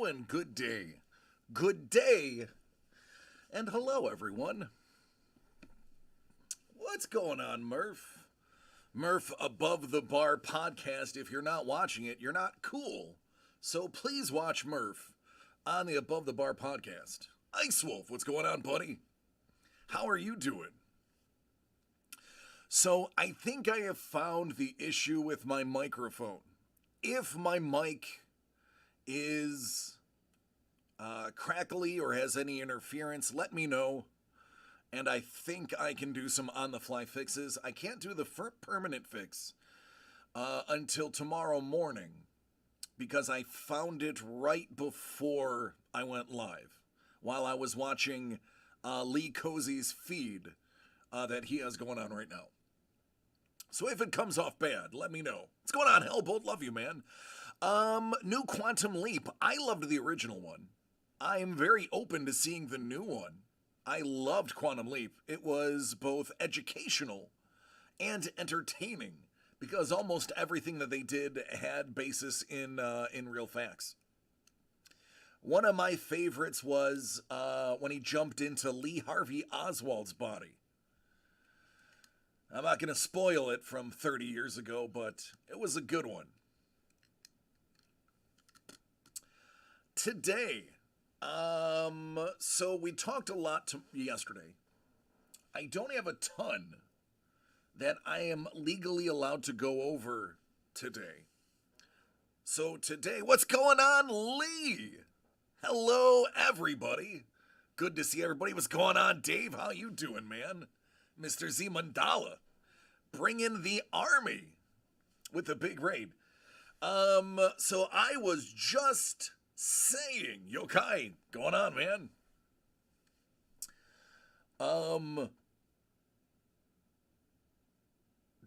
Hello and good day. Good day. And hello, everyone. What's going on, Murph? Murph Above the Bar podcast. If you're not watching it, you're not cool. So please watch Murph on the Above the Bar podcast. Ice Wolf, what's going on, buddy? How are you doing? So I think I have found the issue with my microphone. If my mic is crackly or has any interference, let me know. And I think I can do some on-the-fly fixes. I can't do the permanent fix until tomorrow morning because I found it right before I went live while I was watching Lee Cozy's feed that he has going on right now. So if it comes off bad, let me know. What's going on, Hellbolt? Love you, man. New Quantum Leap. I loved the original one. I am very open to seeing the new one. I loved Quantum Leap. It was both educational and entertaining because almost everything that they did had basis in real facts. One of my favorites was when he jumped into Lee Harvey Oswald's body. I'm not going to spoil it from 30 years ago, but it was a good one. Today, so we talked a lot yesterday. I don't have a ton that I am legally allowed to go over today. So today, what's going on, Lee? Hello, everybody. Good to see everybody. What's going on, Dave? How you doing, man? Mr. Z Mandala, bring in the army with the big raid. So I was just saying, Yokai, going on, man.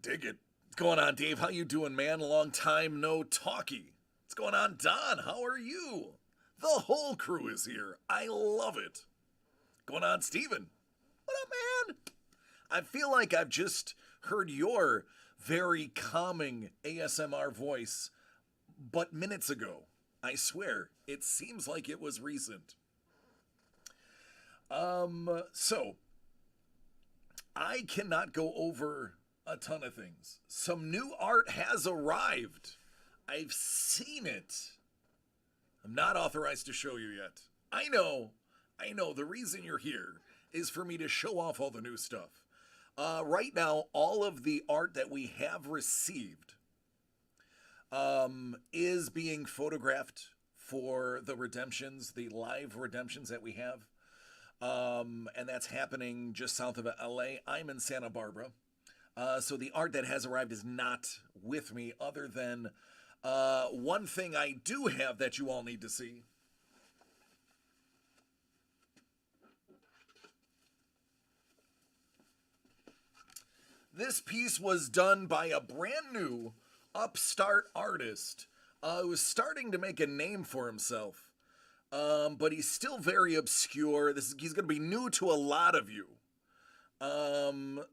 Dig it. What's going on, Dave? How you doing, man? Long time no talkie. What's going on, Don? How are you? The whole crew is here. I love it. Going on, Steven? What up, man? I feel like I've just heard your very calming ASMR voice, but minutes ago. I swear, it seems like it was recent. So, I cannot go over a ton of things. Some new art has arrived. I've seen it. I'm not authorized to show you yet. I know, the reason you're here is for me to show off all the new stuff. Right now, all of the art that we have received is being photographed for the redemptions, the live redemptions that we have. And that's happening just south of LA. I'm in Santa Barbara. So the art that has arrived is not with me other than one thing I do have that you all need to see. This piece was done by a brand new upstart artist who was starting to make a name for himself, but he's still very obscure. He's going to be new to a lot of you.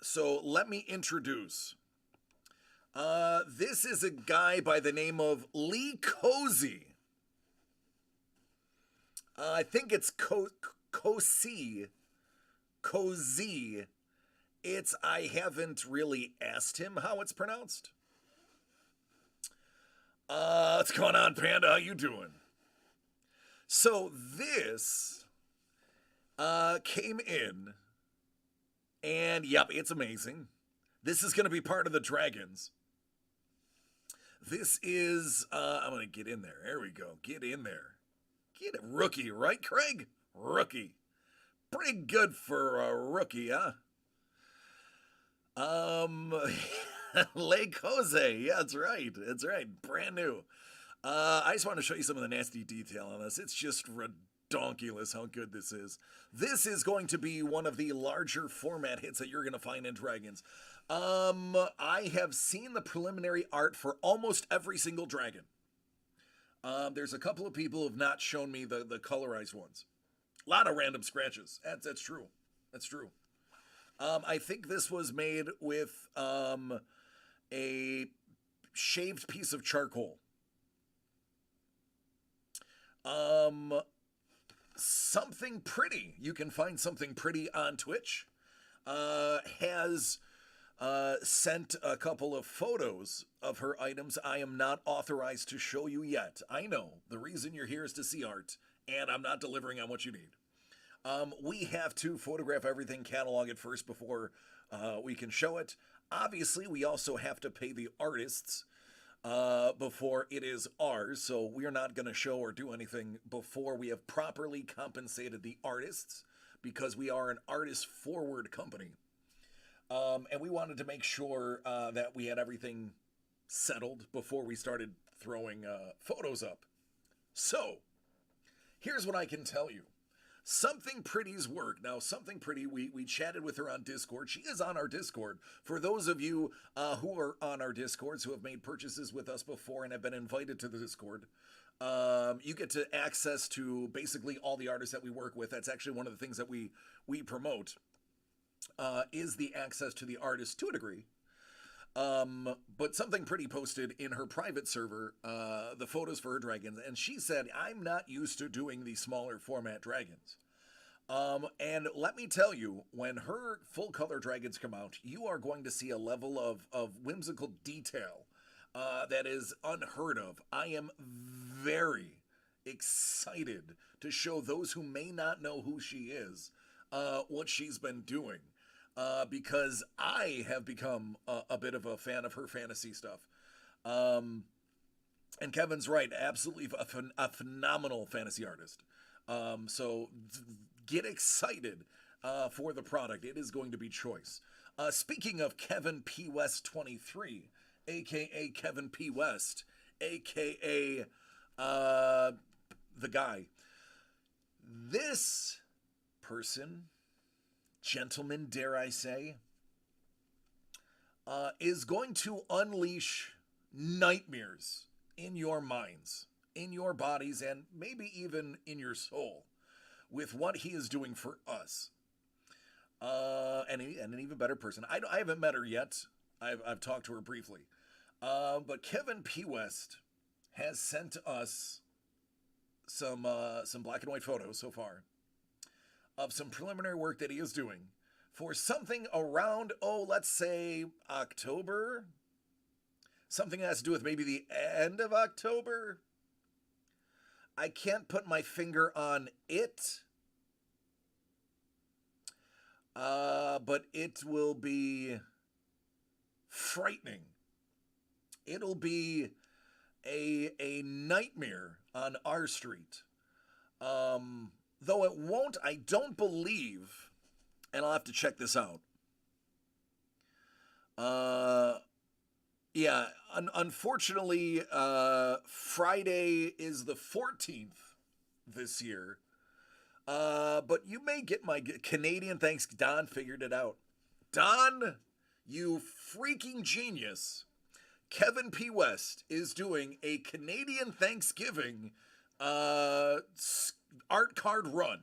So let me introduce. This is a guy by the name of Lee Cozy. I think it's Cozy. I haven't really asked him how it's pronounced. What's going on, Panda? How you doing? So this came in, and yep, it's amazing. This is going to be part of the Dragons. This is, I'm going to get in there. There we go. Get in there. Get it. Rookie, right, Craig? Rookie. Pretty good for a rookie, huh? Le Coze. Yeah, that's right. That's right. Brand new. I just want to show you some of the nasty detail on this. It's just redonkulous how good this is. This is going to be one of the larger format hits that you're going to find in Dragons. I have seen the preliminary art for almost every single dragon. There's a couple of people who have not shown me the colorized ones. A lot of random scratches. That's true. That's true. I think this was made with a shaved piece of charcoal. Um, Something Pretty. You can find Something Pretty on Twitch. Has sent a couple of photos of her items. I am not authorized to show you yet. I know the reason you're here is to see art, and I'm not delivering on what you need. We have to photograph everything, catalog it first before we can show it. Obviously, we also have to pay the artists before it is ours, so we're not going to show or do anything before we have properly compensated the artists, because we are an artist-forward company. And we wanted to make sure that we had everything settled before we started throwing photos up. So, here's what I can tell you. Something Pretty's work. Now, Something Pretty, we chatted with her on Discord. She is on our Discord. For those of you who are on our Discords, who have made purchases with us before and have been invited to the Discord, you get to access to basically all the artists that we work with. That's actually one of the things that we promote, is the access to the artists to a degree. But Something Pretty posted in her private server the photos for her dragons, and she said, I'm not used to doing these smaller format dragons. And let me tell you, when her full color dragons come out, you are going to see a level of whimsical detail that is unheard of. I am very excited to show those who may not know who she is what she's been doing. Because I have become a bit of a fan of her fantasy stuff. And Kevin's right, absolutely a phenomenal fantasy artist. So get excited for the product. It is going to be choice. Speaking of Kevin P. West 23, a.k.a. Kevin P. West, a.k.a. The guy. This person, gentleman, dare I say, is going to unleash nightmares in your minds, in your bodies, and maybe even in your soul with what he is doing for us. And an even better person. I haven't met her yet. I've talked to her briefly. But Kevin P. West has sent us some black and white photos so far of some preliminary work that he is doing for something around, let's say October. Something that has to do with maybe the end of October. I can't put my finger on it. But it will be frightening. It'll be a nightmare on our street. Though it won't, I don't believe, and I'll have to check this out. Yeah, unfortunately, Friday is the 14th this year. But you may get my Canadian thanks. Don figured it out. Don, you freaking genius. Kevin P. West is doing a Canadian Thanksgiving art card run.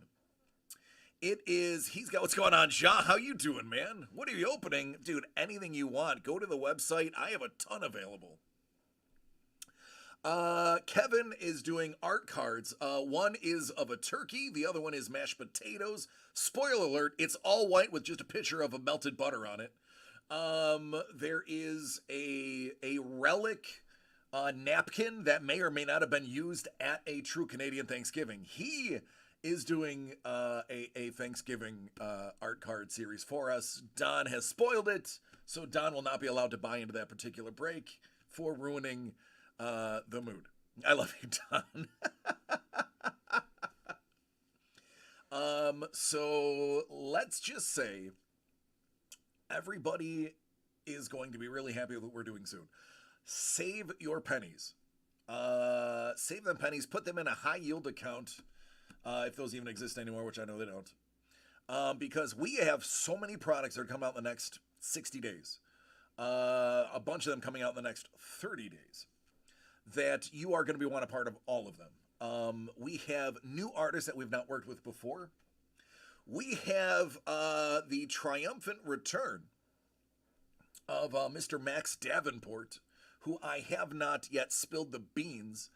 He's got, what's going on, Ja? How you doing, man? What are you opening? Dude, anything you want. Go to the website. I have a ton available. Kevin is doing art cards. One is of a turkey. The other one is mashed potatoes. Spoiler alert, it's all white with just a picture of a melted butter on it. There is a relic napkin that may or may not have been used at a true Canadian Thanksgiving. He is doing a Thanksgiving art card series for us. Don has spoiled it, so Don will not be allowed to buy into that particular break for ruining the mood. I love you, Don. So let's just say everybody is going to be really happy with what we're doing soon. Save your pennies. Save them pennies. Put them in a high yield account, if those even exist anymore, which I know they don't. Because we have so many products that are coming out in the next 60 days. A bunch of them coming out in the next 30 days. That you are going to want a part of all of them. We have new artists that we've not worked with before. We have the triumphant return of Mr. Max Davenport, who I have not yet spilled the beans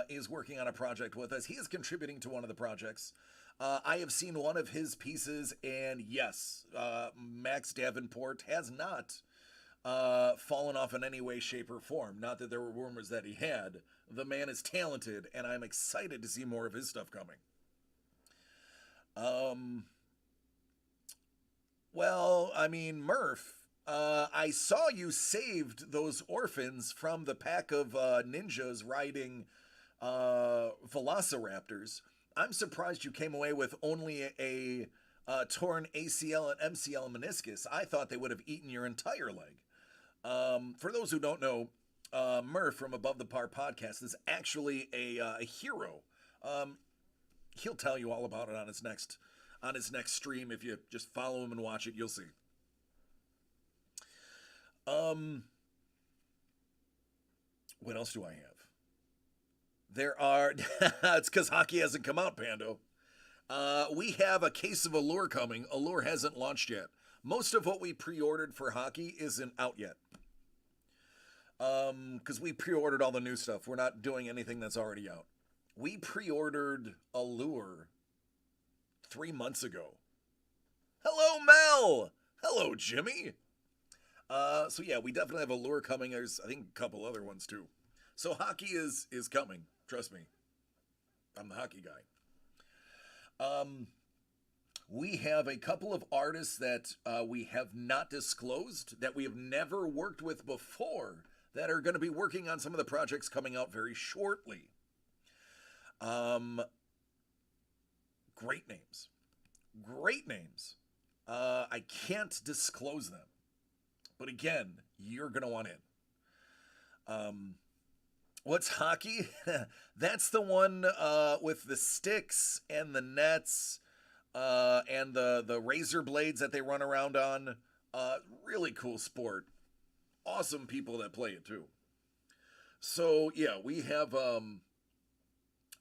is working on a project with us. He is contributing to one of the projects. I have seen one of his pieces, and yes, Max Davenport has not fallen off in any way, shape, or form. Not that there were rumors that he had. The man is talented, and I'm excited to see more of his stuff coming. Well, I mean, Murph, I saw you saved those orphans from the pack of ninjas riding velociraptors. I'm surprised you came away with only a torn ACL and MCL meniscus. I thought they would have eaten your entire leg. For those who don't know, Murph from Above the Par podcast is actually a hero. He'll tell you all about it on his next stream. If you just follow him and watch it, you'll see. What else do I have? There are, it's because hockey hasn't come out, Pando. We have a case of Allure coming. Allure hasn't launched yet. Most of what we pre-ordered for hockey isn't out yet. Because we pre-ordered all the new stuff. We're not doing anything that's already out. We pre-ordered Allure 3 months ago. Hello, Mel! Hello, Jimmy! So yeah, we definitely have Allure coming. There's, I think, a couple other ones, too. So hockey is coming. Trust me. I'm the hockey guy. We have a couple of artists that we have not disclosed, that we have never worked with before, that are going to be working on some of the projects coming out very shortly. Great names. Great names. I can't disclose them. But again, you're going to want in. What's hockey? That's the one with the sticks and the nets and the razor blades that they run around on. Really cool sport. Awesome people that play it too. So yeah, we have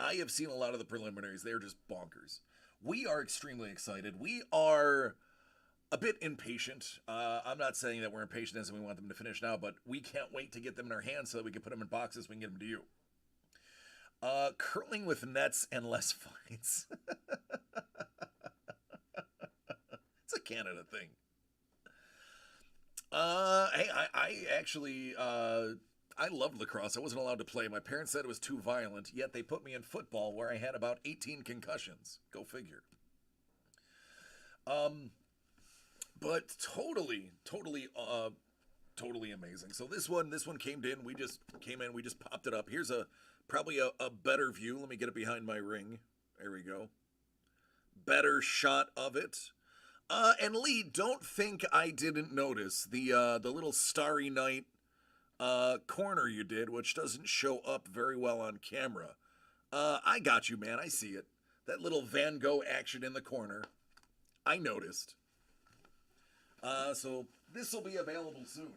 I have seen a lot of the preliminaries. They're just bonkers. We are extremely excited. We are a bit impatient. I'm not saying that we're impatient as in we want them to finish now, but we can't wait to get them in our hands so that we can put them in boxes. We can get them to you. Curling with nets and less fights. It's a Canada thing. Hey, I actually, I loved lacrosse. I wasn't allowed to play. My parents said it was too violent, yet they put me in football where I had about 18 concussions. Go figure. But totally amazing. So this one came in. We just popped it up. Here's probably a better view. Let me get it behind my ring. There we go. Better shot of it. And Lee, don't think I didn't notice the little Starry Night corner you did, which doesn't show up very well on camera. I got you, man. I see it. That little Van Gogh action in the corner. I noticed. So this will be available soon.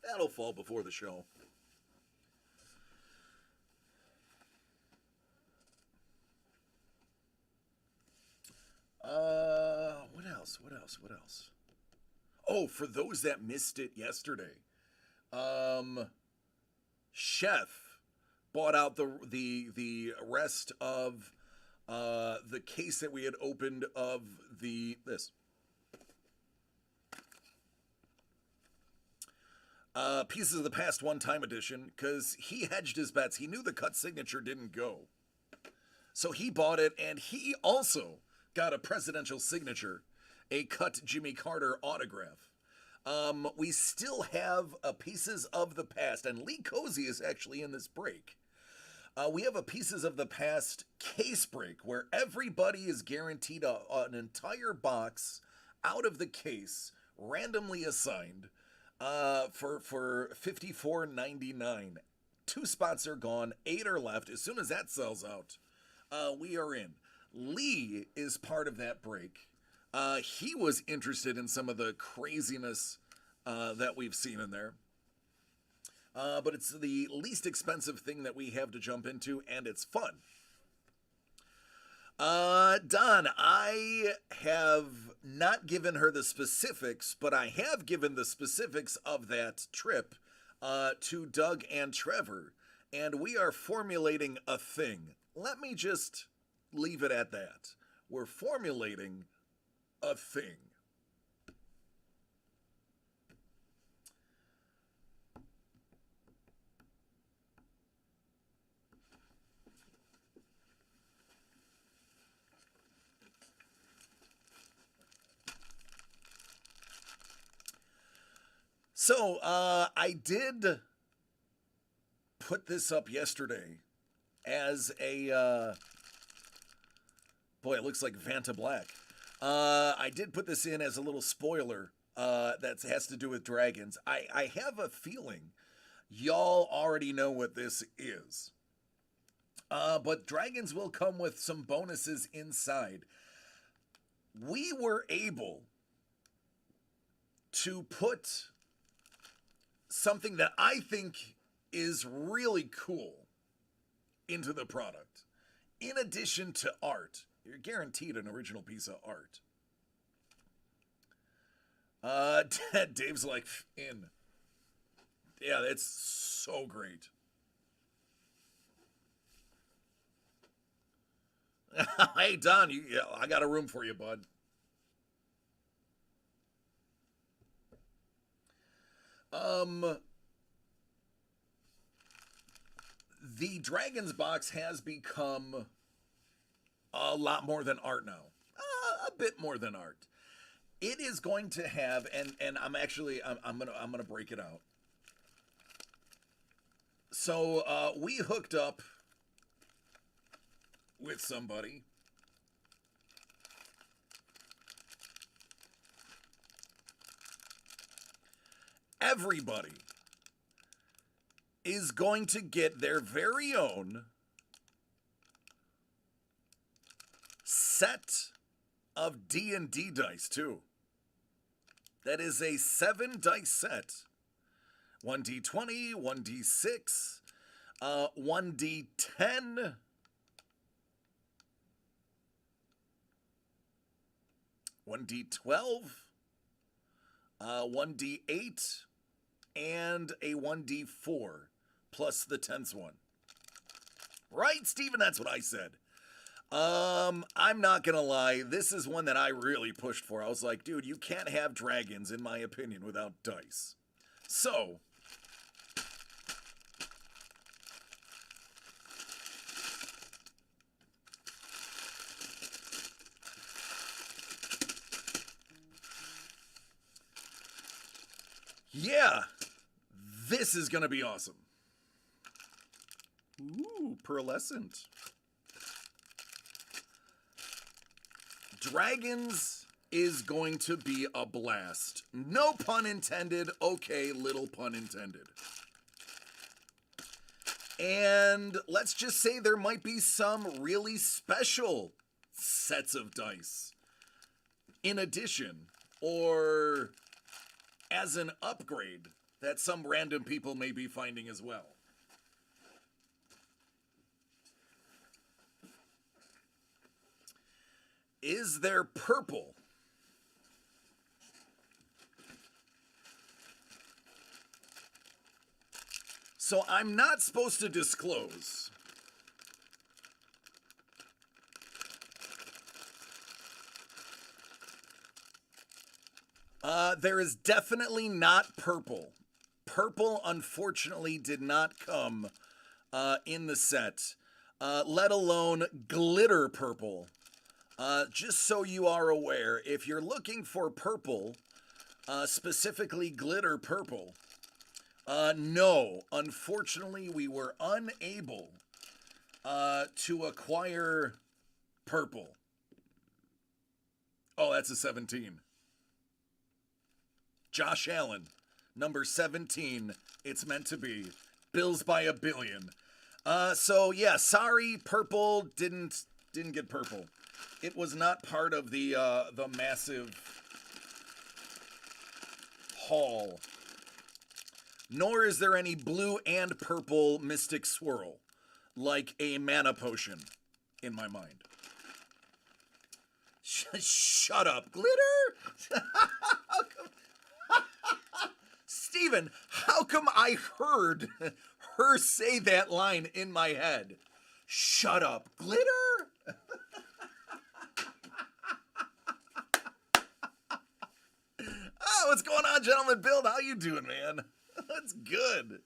That'll fall before the show. What else? Oh, for those that missed it yesterday, Chef bought out the rest of the case that we had opened of this. Pieces of the Past one-time edition, because he hedged his bets. He knew the cut signature didn't go. So he bought it, and he also got a presidential signature, a cut Jimmy Carter autograph. We still have Pieces of the Past, and Lee Cozy is actually in this break. We have a Pieces of the Past case break where everybody is guaranteed an entire box out of the case, randomly assigned, for $54.99. 2 spots are gone, 8 are left. As soon as that sells out, we are in. Lee is part of that break. He was interested in some of the craziness that we've seen in there. But it's the least expensive thing that we have to jump into, and it's fun. Don, I have not given her the specifics, but I have given the specifics of that trip to Doug and Trevor, and we are formulating a thing. Let me just leave it at that. We're formulating a thing. So, I did put this up yesterday as a, boy, it looks like Vanta Black. I did put this in as a little spoiler that has to do with dragons. I have a feeling y'all already know what this is. But dragons will come with some bonuses inside. We were able to put something that I think is really cool into the product. In addition to art, you're guaranteed an original piece of art. Dave's like, in. Yeah, that's so great. Hey, Don, I got a room for you, bud. The Dragons box has become a lot more than art now. A bit more than art. It is going to have, and I'm gonna break it out. So we hooked up with somebody. Everybody is going to get their very own set of D&D dice too. That is a 7 dice set. 1d20, 1d6, 1d10, 1d12, 1d8, and a 1d4 plus the 10th one. Right, Steven? That's what I said. I'm not gonna lie, this is one that I really pushed for. I was like, dude, you can't have dragons, in my opinion, without dice. So, yeah, this is gonna be awesome. Ooh, pearlescent. Dragons is going to be a blast. No pun intended. Okay, little pun intended. And let's just say there might be some really special sets of dice in addition, or as an upgrade that some random people may be finding as well. Is there purple? So I'm not supposed to disclose. There is definitely not purple. Purple, unfortunately, did not come in the set, let alone glitter purple. Just so you are aware, if you're looking for purple, specifically glitter purple, no, unfortunately, we were unable to acquire purple. Oh, that's a 17. Josh Allen, number 17. It's meant to be. Bills by a billion. So yeah, sorry, purple didn't get purple. It was not part of the massive haul. Nor is there any blue and purple mystic swirl, like a mana potion, in my mind. Shut up, glitter. How come, Steven, how come I heard her say that line in my head? Shut up, glitter. Oh, what's going on, gentlemen? Build, how you doing, man? That's good.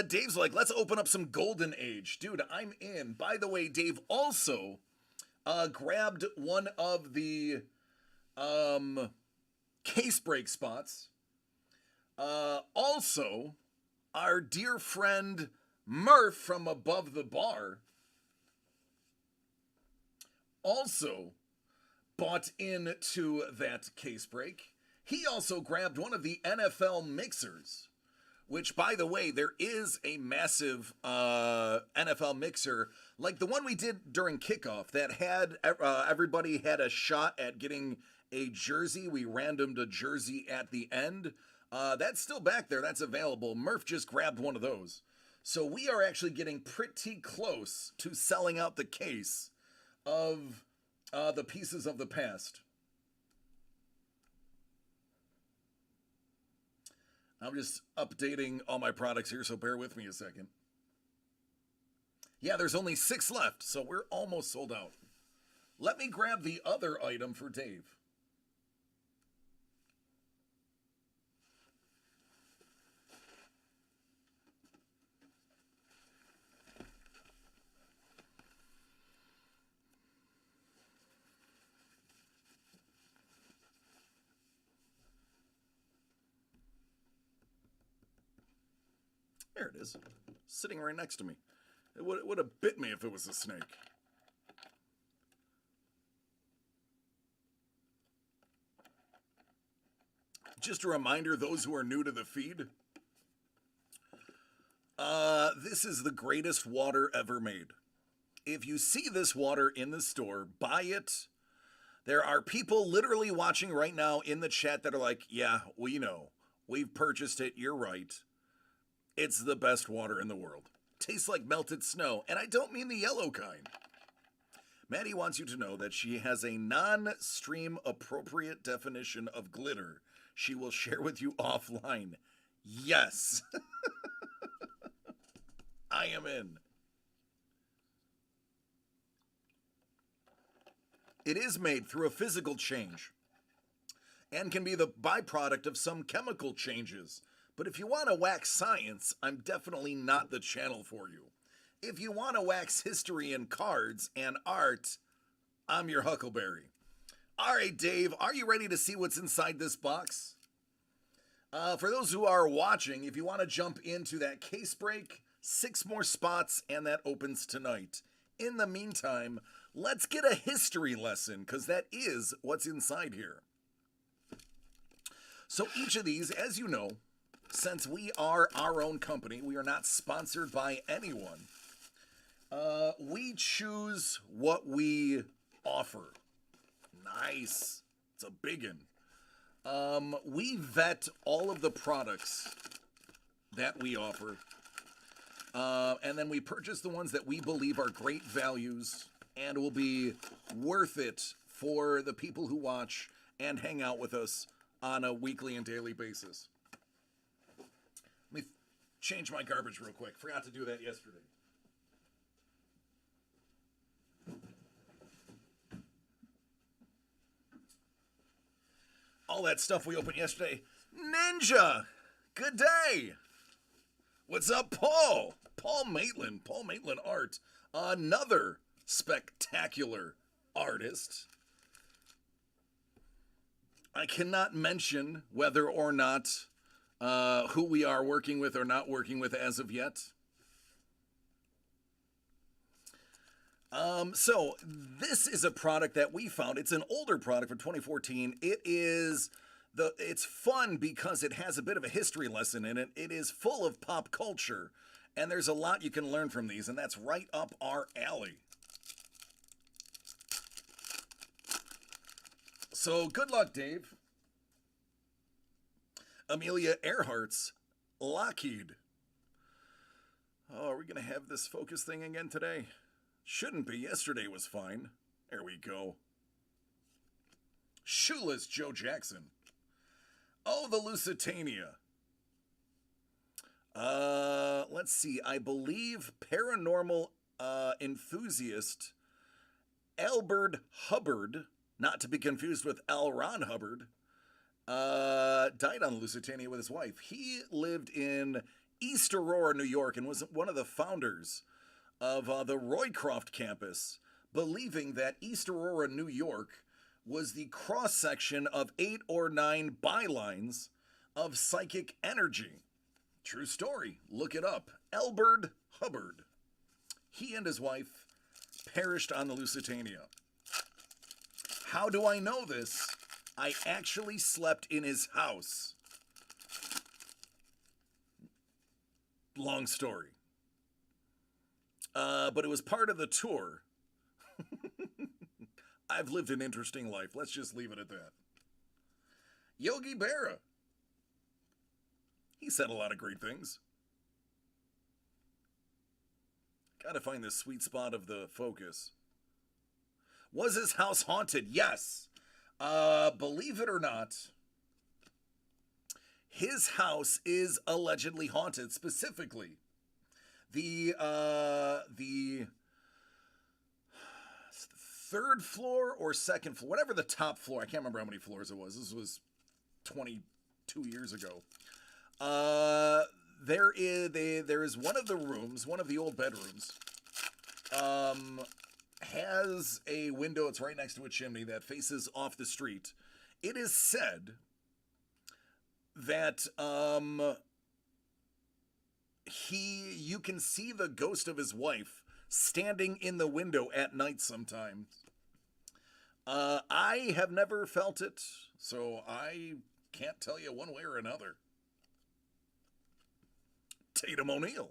Dave's like, let's open up some Golden Age. Dude, I'm in. By the way, Dave also grabbed one of the case break spots. Also, our dear friend Murph from Above the Bar also bought into that case break. He also grabbed one of the NFL mixers, which, by the way, there is a massive NFL mixer, like the one we did during kickoff that had everybody had a shot at getting a jersey. We randomed a jersey at the end. That's still back there. That's available. Murph just grabbed one of those. So we are actually getting pretty close to selling out the case of the pieces of the past. I'm just updating all my products here, so bear with me a second. Yeah, there's only 6 left, so we're almost sold out. Let me grab the other item for Dave. There it is, sitting right next to me. It would have bit me if it was a snake. Just a reminder, those who are new to the feed, this is the greatest water ever made. If you see this water in the store, buy it. There are people literally watching right now in the chat that are like, yeah, we know. We've purchased it. You're right. It's the best water in the world. Tastes like melted snow, and I don't mean the yellow kind. Maddie wants you to know that she has a non-stream appropriate definition of glitter she will share with you offline. Yes. I am in. It is made through a physical change and can be the byproduct of some chemical changes. But if you want to wax science, I'm definitely not the channel for you. If you want to wax history and cards and art, I'm your Huckleberry. All right, Dave, are you ready to see what's inside this box? For those who are watching, if you want to jump into that case break, 6 more spots, and that opens tonight. In the meantime, let's get a history lesson, because that is what's inside here. So each of these, as you know, since we are our own company, we are not sponsored by anyone, we choose what we offer. Nice. It's a biggin. We vet all of the products that we offer, and then we purchase the ones that we believe are great values and will be worth it for the people who watch and hang out with us on a weekly and daily basis. Let me change my garbage real quick. Forgot to do that yesterday. All that stuff we opened yesterday. Ninja! Good day! What's up, Paul? Paul Maitland. Paul Maitland Art. Another spectacular artist. I cannot mention whether or not who we are working with or not working with as of yet. So this is a product that we found. It's an older product from 2014. It's fun because it has a bit of a history lesson in it. It is full of pop culture, and there's a lot you can learn from these, and that's right up our alley. So good luck, Dave. Amelia Earhart's Lockheed. Oh, are we going to have this focus thing again today? Shouldn't be. Yesterday was fine. There we go. Shoeless Joe Jackson. Oh, the Lusitania. Let's see. I believe paranormal enthusiast Albert Hubbard, not to be confused with L. Ron Hubbard, died on the Lusitania with his wife. He lived in East Aurora, New York, and was one of the founders of the Roycroft campus, believing that East Aurora, New York, was the cross-section of 8 or 9 bylines of psychic energy. True story. Look it up. Albert Hubbard. He and his wife perished on the Lusitania. How do I know this? I actually slept in his house. Long story. But it was part of the tour. I've lived an interesting life. Let's just leave it at that. Yogi Berra. He said a lot of great things. Gotta find this sweet spot of the focus. Was his house haunted? Yes. Believe it or not, his house is allegedly haunted. Specifically, the third floor or second floor, whatever the top floor. I can't remember how many floors it was. This was 22 years ago. There is one of the rooms, one of the old bedrooms, has a window. It's right next to a chimney that faces off the street. It is said that you can see the ghost of his wife standing in the window at night sometimes. I have never felt it, so I can't tell you one way or another. Tatum O'Neal.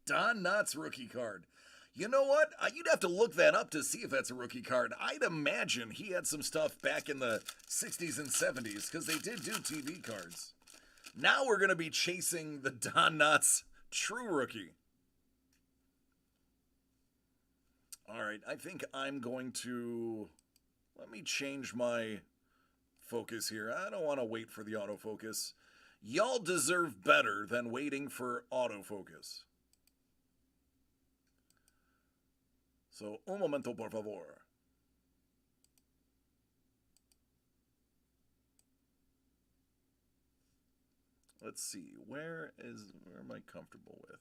Don Knotts rookie card. You know what? You'd have to look that up to see if that's a rookie card. I'd imagine he had some stuff back in the 60s and 70s, because they did do TV cards. Now we're going to be chasing the Don Knotts true rookie. All right, I think I'm going to... Let me change my focus here. I don't want to wait for the autofocus. Y'all deserve better than waiting for autofocus. So, un momento, por favor. Let's see. Where am I comfortable with?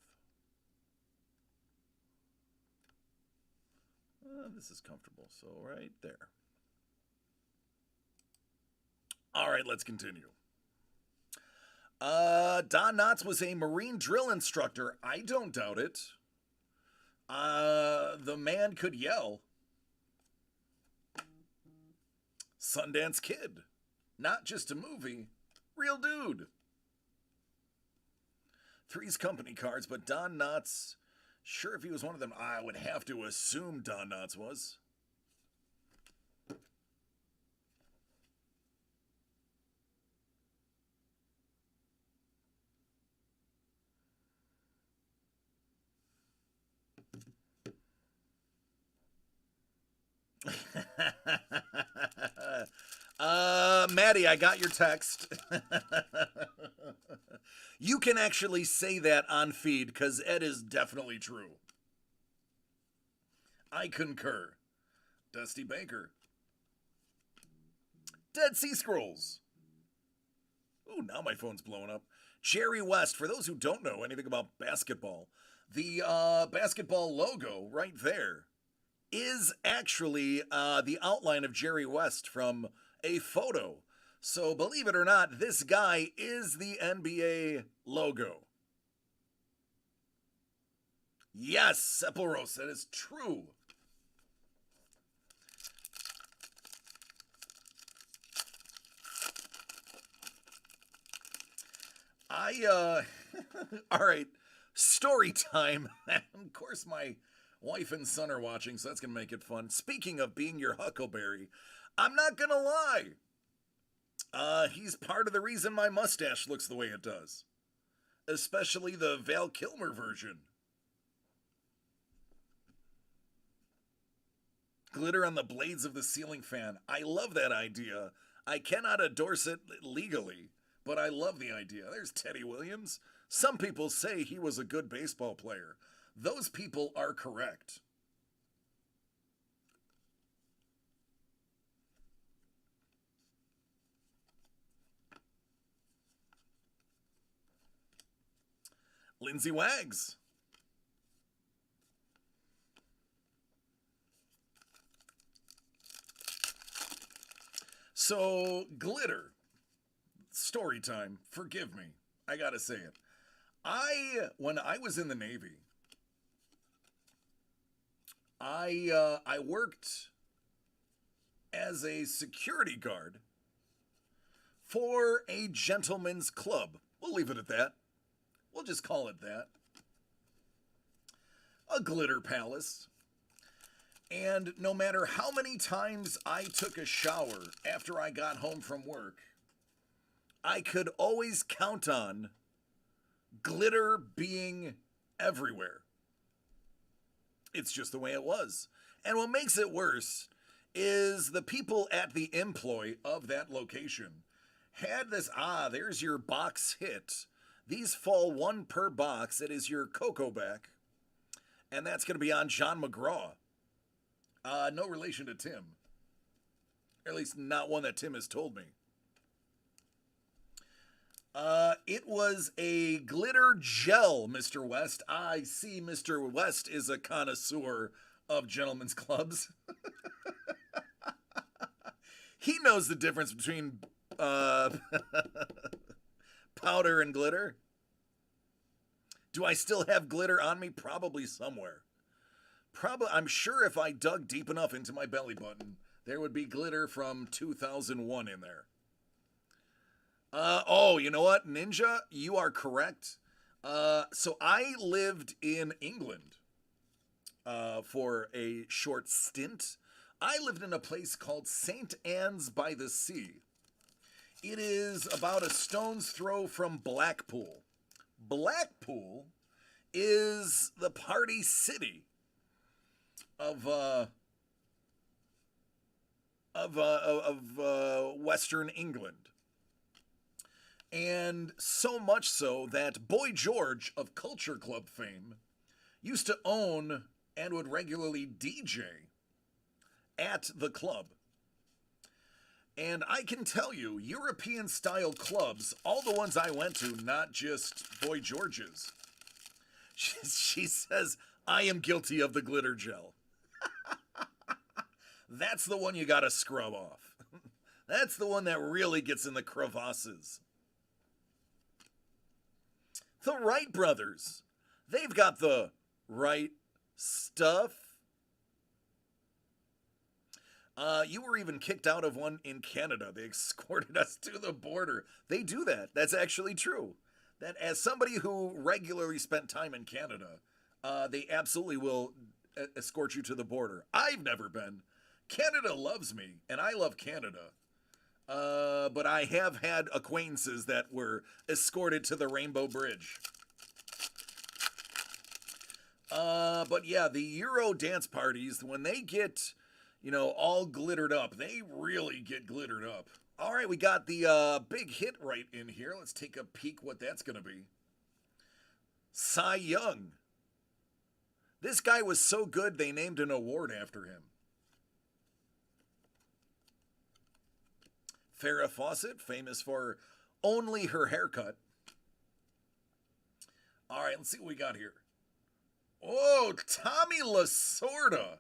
This is comfortable. So, right there. All right, let's continue. Don Knotts was a Marine drill instructor. I don't doubt it. The man could yell. Sundance Kid. Not just a movie. Real dude. Three's company cards, but Don Knotts, sure if he was one of them, I would have to assume Don Knotts was. Maddie, I got your text. You can actually say that on feed, because Ed is definitely true. I concur. Dusty Baker. Dead Sea Scrolls. Ooh, now my phone's blowing up. Jerry West, for those who don't know anything about basketball, the basketball logo right there is actually the outline of Jerry West from a photo. So believe it or not, this guy is the NBA logo. Yes, Sepulros, that is true. All right, story time. Of course, my wife and son are watching, so that's going to make it fun. Speaking of being your Huckleberry, I'm not going to lie. He's part of the reason my mustache looks the way it does. Especially the Val Kilmer version. Glitter on the blades of the ceiling fan. I love that idea. I cannot endorse it legally, but I love the idea. There's Teddy Williams. Some people say he was a good baseball player. Those people are correct. Lindsay Wags. So, glitter. Story time. Forgive me. I gotta say it. When I was in the Navy, I worked as a security guard for a gentleman's club. We'll leave it at that. We'll just call it that. A glitter palace. And no matter how many times I took a shower after I got home from work, I could always count on glitter being everywhere. It's just the way it was. And what makes it worse is the people at the employ of that location had this, there's your box hit. These fall one per box. It is your Cocoa back. And that's going to be on John McGraw. No relation to Tim. Or at least not one that Tim has told me. It was a glitter gel, Mr. West. I see Mr. West is a connoisseur of gentlemen's clubs. He knows the difference between powder and glitter. Do I still have glitter on me? Probably somewhere. I'm sure if I dug deep enough into my belly button, there would be glitter from 2001 in there. You know what, Ninja? You are correct. So I lived in England for a short stint. I lived in a place called St. Anne's by the Sea. It is about a stone's throw from Blackpool. Blackpool is the party city of Western England. And so much so that Boy George of Culture Club fame used to own and would regularly DJ at the club. And I can tell you, European-style clubs, all the ones I went to, not just Boy George's. She says, I am guilty of the glitter gel. That's the one you gotta scrub off. That's the one that really gets in the crevasses. The Wright brothers. They've got the right stuff. You were even kicked out of one in Canada. They escorted us to the border. They do that. That's actually true. That as somebody who regularly spent time in Canada, they absolutely will escort you to the border. I've never been. Canada loves me, and I love Canada. But I have had acquaintances that were escorted to the Rainbow Bridge. But yeah, the Euro dance parties, when they get, all glittered up, they really get glittered up. All right, we got the big hit right in here. Let's take a peek what that's going to be. Cy Young. This guy was so good, they named an award after him. Farrah Fawcett, famous for only her haircut. All right, let's see what we got here. Oh, Tommy Lasorda.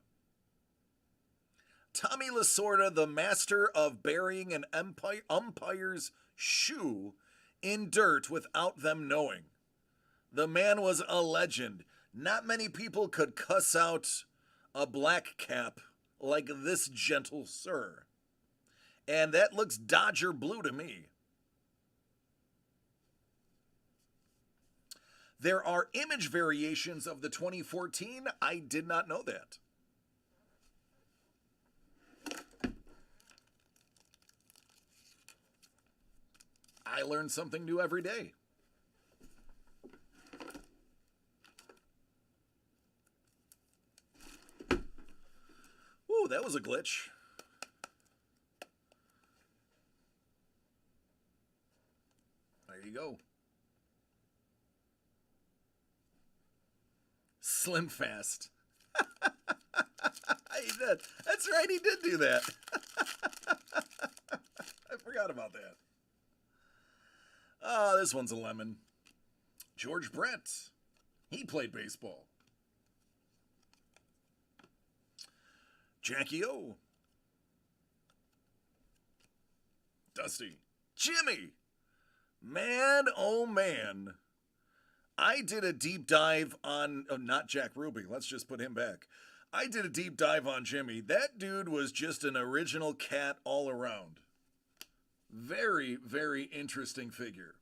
Tommy Lasorda, the master of burying an umpire's shoe in dirt without them knowing. The man was a legend. Not many people could cuss out a black cap like this gentle sir. And that looks Dodger blue to me. There are image variations of the 2014. I did not know that. I learn something new every day. Ooh, that was a glitch. There you go. Slim Fast. He did. That's right, he did do that. I forgot about that. Oh, this one's a lemon. George Brett. He played baseball. Jackie O. Dusty. Jimmy. Man, oh man. I did a deep dive on, oh, not Jack Ruby. Let's just put him back. I did a deep dive on Jimmy. That dude was just an original cat all around. Very, very interesting figure.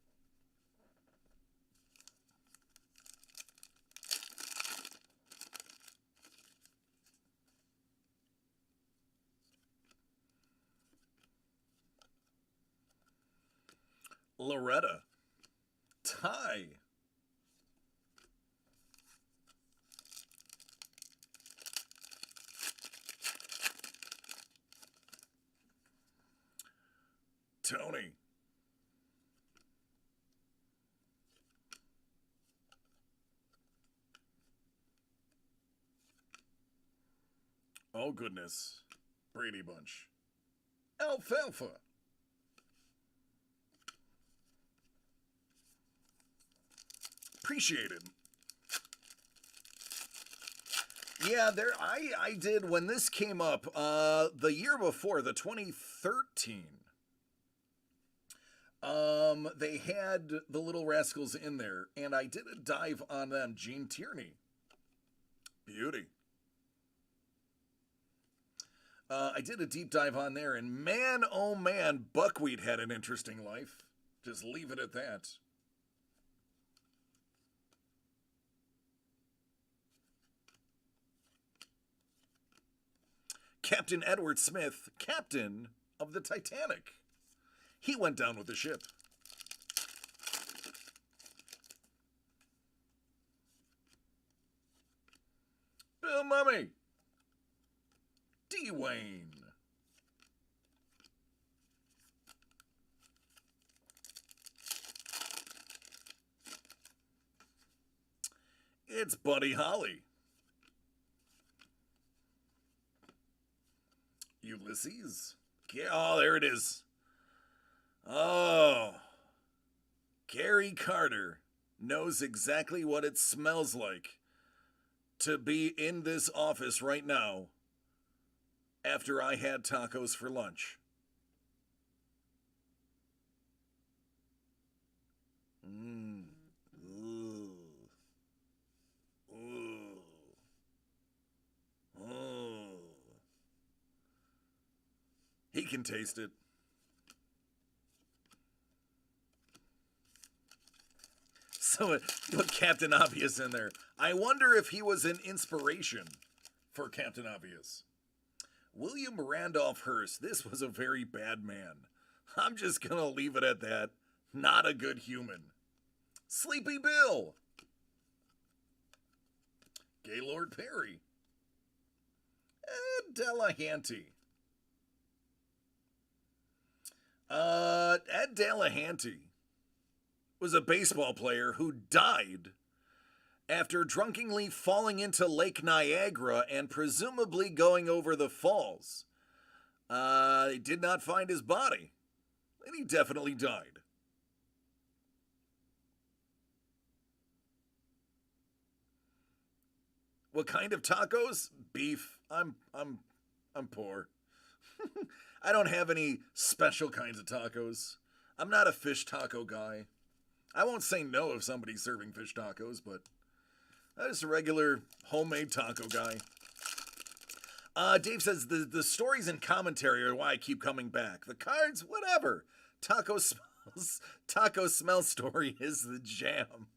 Loretta. Ty. Tony. Oh, goodness. Brady Bunch. Alfalfa. Appreciated. Yeah, I did when this came up the year before, the 2013. They had the Little Rascals in there, and I did a dive on them. Gene Tierney. Beauty. I did a deep dive on there, and man, oh man, Buckwheat had an interesting life. Just leave it at that. Captain Edward Smith, captain of the Titanic. He went down with the ship. Bill Mummy. D-Wayne. It's Buddy Holly. Ulysses. Oh, there it is. Oh. Gary Carter knows exactly what it smells like to be in this office right now after I had tacos for lunch. Ooh. Ooh. Ooh. He can taste it. So put Captain Obvious in there. I wonder if he was an inspiration for Captain Obvious. William Randolph Hearst. This was a very bad man. I'm just going to leave it at that. Not a good human. Sleepy Bill. Gaylord Perry. Ed Delahanty. Ed Delahanty was a baseball player who died after drunkenly falling into Lake Niagara and presumably going over the falls. They did not find his body, and he definitely died. What kind of tacos? Beef. I'm poor. I don't have any special kinds of tacos. I'm not a fish taco guy. I won't say no if somebody's serving fish tacos, but I'm just a regular homemade taco guy. Dave says the stories and commentary are why I keep coming back. The cards, whatever. Taco smell story is the jam.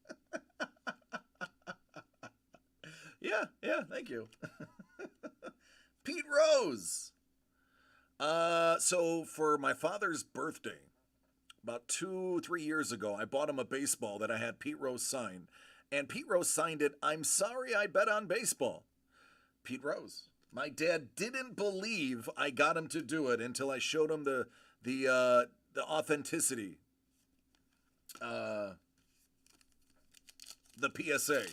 Yeah, thank you. Pete Rose. So for my father's birthday, about 2-3 years ago, I bought him a baseball that I had Pete Rose sign. And Pete Rose signed it, "I'm sorry I bet on baseball." Pete Rose. My dad didn't believe I got him to do it until I showed him the authenticity, uh, the PSA.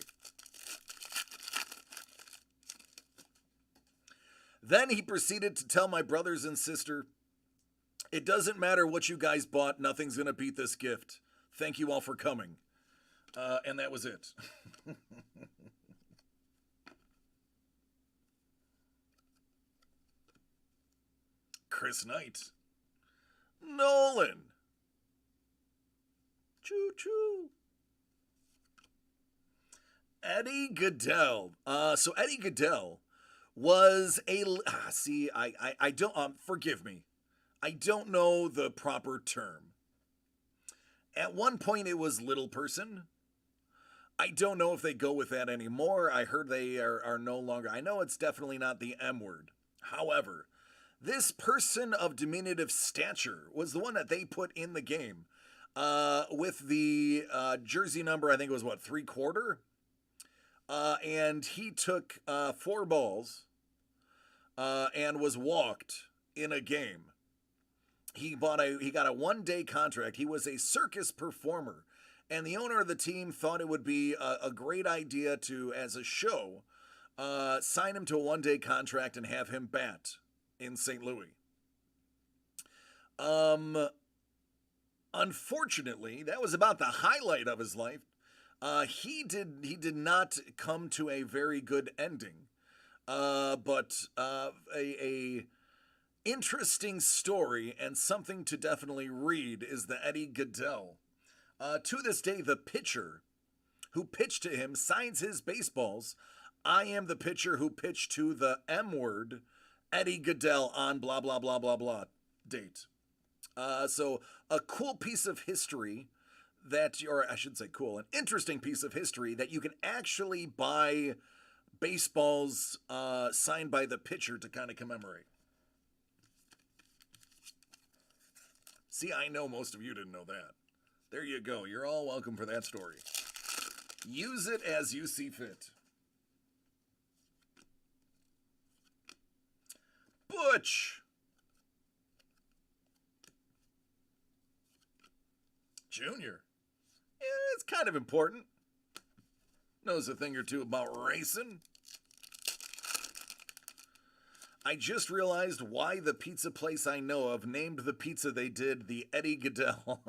Then he proceeded to tell my brothers and sister, "It doesn't matter what you guys bought, nothing's gonna beat this gift. Thank you all for coming." And that was it. Chris Knight. Nolan. Choo choo. Eddie Goodell. So Eddie Goodell was I don't, forgive me. I don't know the proper term. At one point it was little person. I don't know if they go with that anymore. I heard they are no longer. I know it's definitely not the M word. However, this person of diminutive stature was the one that they put in the game with the jersey number, I think it was what, 3/4? And he took 4 balls and was walked in a game. He got a 1-day contract. He was a circus performer, and the owner of the team thought it would be a great idea to, as a show, sign him to a 1-day contract and have him bat in St. Louis. Unfortunately, that was about the highlight of his life. He did not come to a very good ending. But a interesting story and something to definitely read is the Eddie Goodell. To this day, the pitcher who pitched to him signs his baseballs. "I am the pitcher who pitched to the M word, Eddie Goodell, on blah, blah, blah, blah, blah date." So a cool piece of history or I should say cool, an interesting piece of history that you can actually buy baseballs signed by the pitcher to kind of commemorate. See, I know most of you didn't know that. There you go. You're all welcome for that story. Use it as you see fit. Butch. Junior. Yeah, it's kind of important. Knows a thing or two about racing. I just realized why the pizza place I know of named the pizza they did the Eddie Goodell.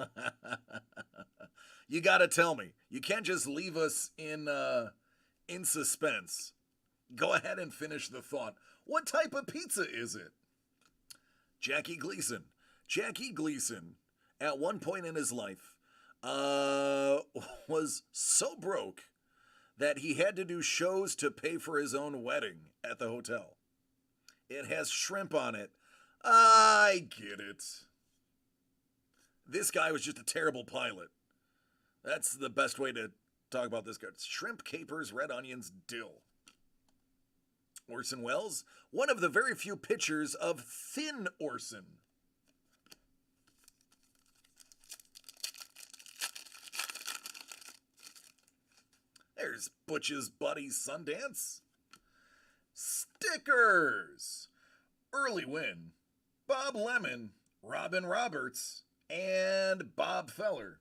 You gotta tell me. You can't just leave us in suspense. Go ahead and finish the thought. What type of pizza is it? Jackie Gleason. Jackie Gleason, at one point in his life, was so broke that he had to do shows to pay for his own wedding at the hotel. It has shrimp on it. I get it. This guy was just a terrible pilot. That's the best way to talk about this guy. Shrimp, capers, red onions, dill. Orson Welles, one of the very few pictures of Thin Orson. There's Butch's Buddy Sundance. Stickers. Early Win. Bob Lemon, Robin Roberts, and Bob Feller.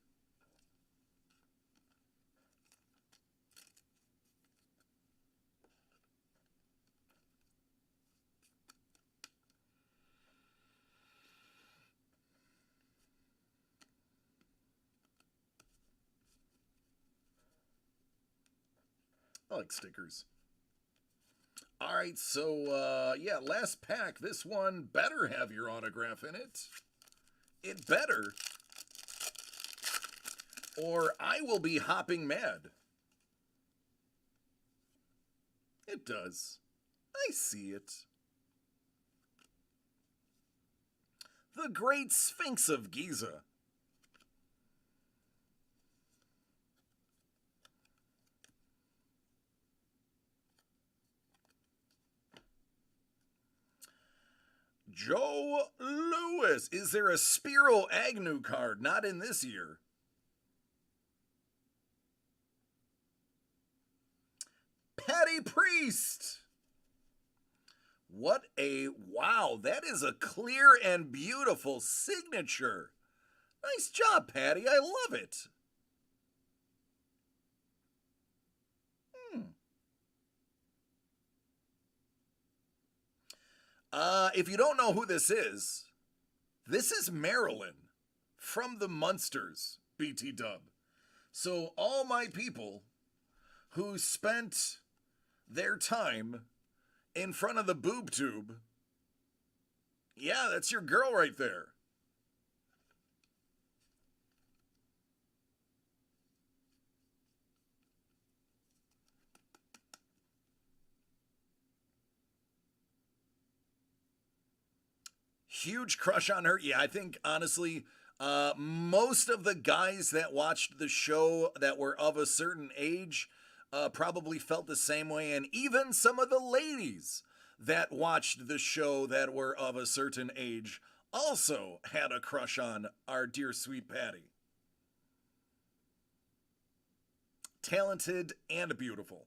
I like stickers. All right, so, yeah, last pack. This one better have your autograph in it. It better. Or I will be hopping mad. It does. I see it. The Great Sphinx of Giza. Joe Lewis. Is there a Spiro Agnew card? Not in this year. Patty Priest. Wow, that is a clear and beautiful signature. Nice job, Patty. I love it. Hmm. If you don't know who this is Marilyn from the Munsters, BT Dub. So all my people who spent their time in front of the boob tube, yeah, that's your girl right there. Huge crush on her. Yeah, I think honestly, most of the guys that watched the show that were of a certain age probably felt the same way, and even some of the ladies that watched the show that were of a certain age also had a crush on our dear sweet Patty. Talented and beautiful.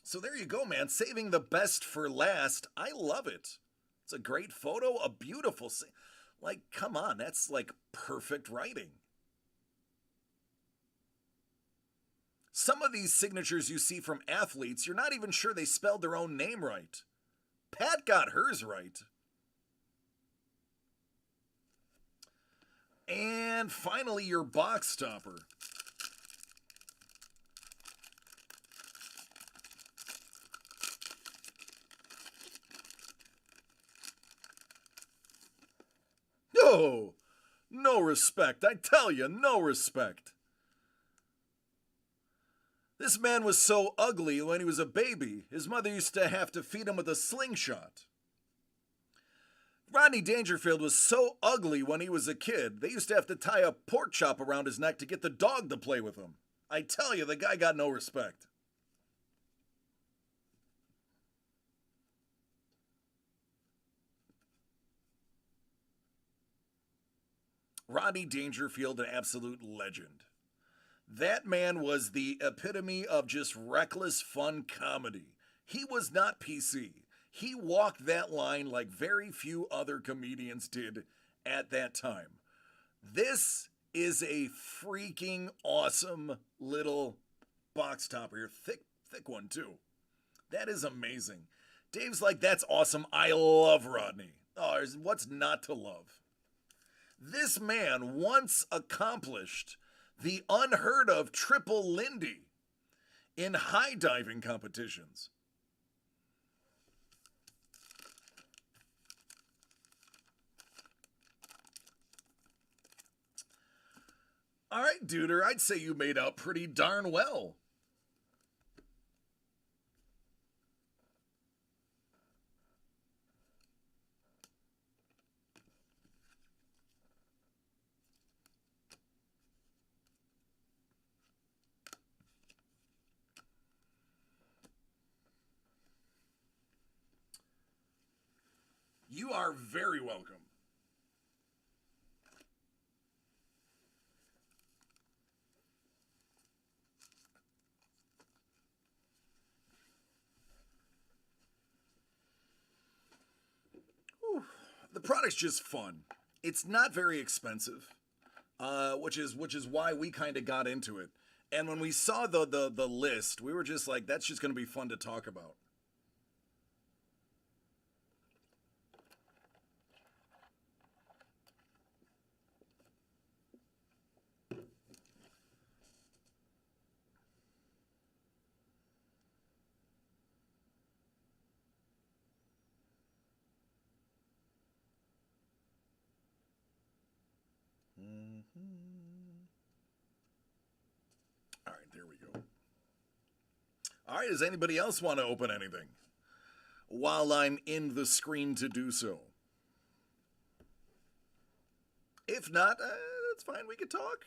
So there you go, man. Saving the best for last. I love it. It's a great photo, a beautiful. Like, come on, that's like perfect writing. Some of these signatures you see from athletes, you're not even sure they spelled their own name right. Pat got hers right. And finally, your box stopper. No, no respect. I tell you, no respect. This man was so ugly when he was a baby, his mother used to have to feed him with a slingshot. Rodney Dangerfield was so ugly when he was a kid, they used to have to tie a pork chop around his neck to get the dog to play with him. I tell you, the guy got no respect. Rodney Dangerfield, an absolute legend. That man was the epitome of just reckless fun comedy. He was not PC. He walked that line like very few other comedians did at that time. This is a freaking awesome little box topper. Thick one too. That is amazing. Dave's like, that's awesome. I love Rodney. Oh, what's not to love? This man once accomplished the unheard of triple Lindy in high diving competitions. All right, Duder, I'd say you made out pretty darn well. You are very welcome. Whew. The product's just fun. It's not very expensive, which is why we kind of got into it. And when we saw the list, we were just like, that's just going to be fun to talk about. Mm-hmm. All right, there we go. All right, does anybody else want to open anything while I'm in the screen to do so? If not, that's fine. We can talk.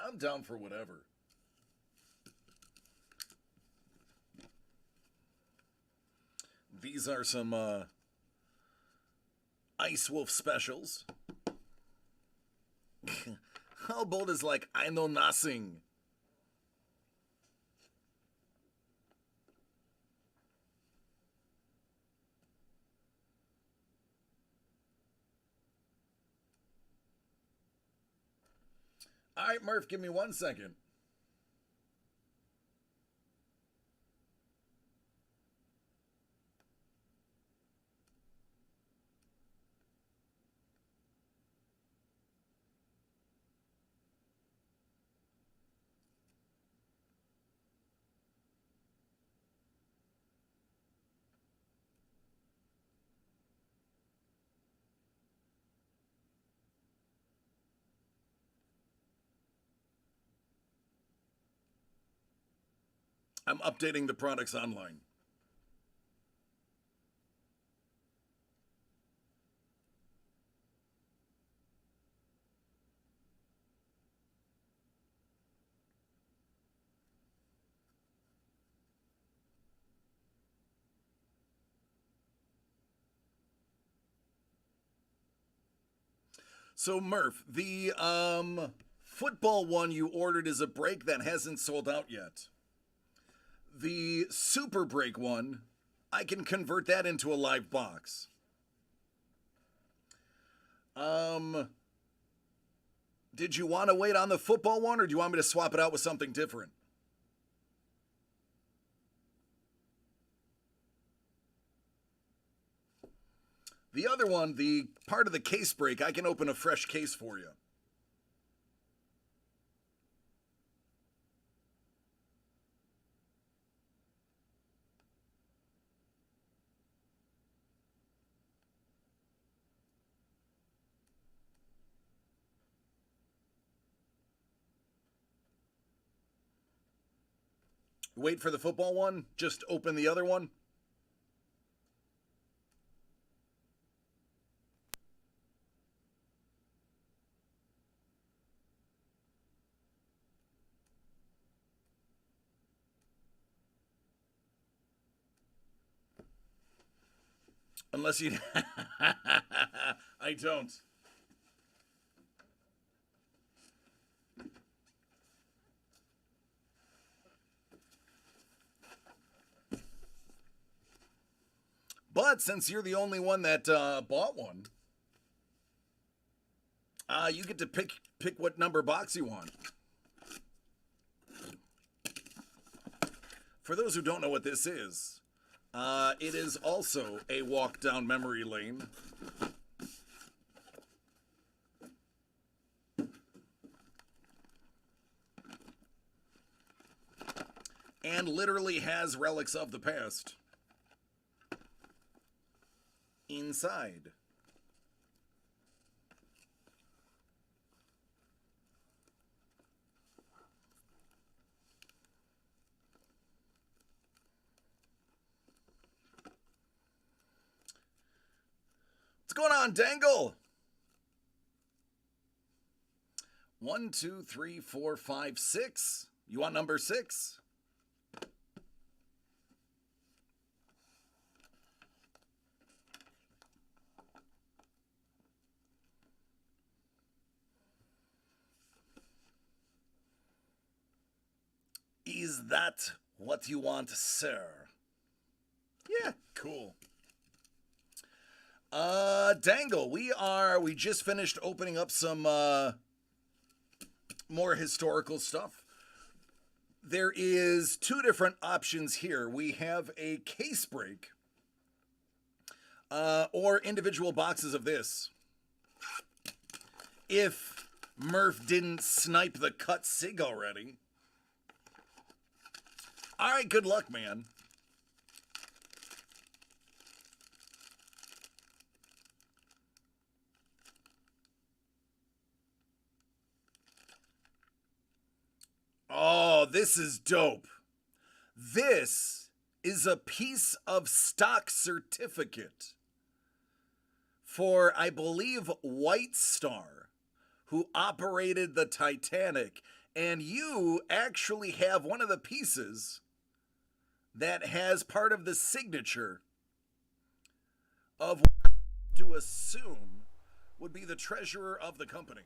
I'm down for whatever. These are some Ice Wolf specials. Bolt is like, I know nothing. All right, Murph, give me 1 second. I'm updating the products online. So Murph, the football one you ordered is a break that hasn't sold out yet. The super break one, I can convert that into a live box. Did you want to wait on the football one, or do you want me to swap it out with something different? The other one, the part of the case break, I can open a fresh case for you. Wait for the football one, just open the other one. Unless you... I don't. But since you're the only one that bought one, you get to pick what number box you want. For those who don't know what this is, it is also a walk down memory lane. And literally has relics of the past inside. What's going on, Dangle? 1, 2, 3, 4, 5, 6. You want number 6? Is that what you want, sir? Yeah, cool. Dangle, we just finished opening up some more historical stuff. There is 2 different options here. We have a case break or individual boxes of this. If Murph didn't snipe the cut sig already. All right, good luck, man. Oh, this is dope. This is a piece of stock certificate for, I believe, White Star, who operated the Titanic. And you actually have one of the pieces that has part of the signature of what I to assume would be the treasurer of the company.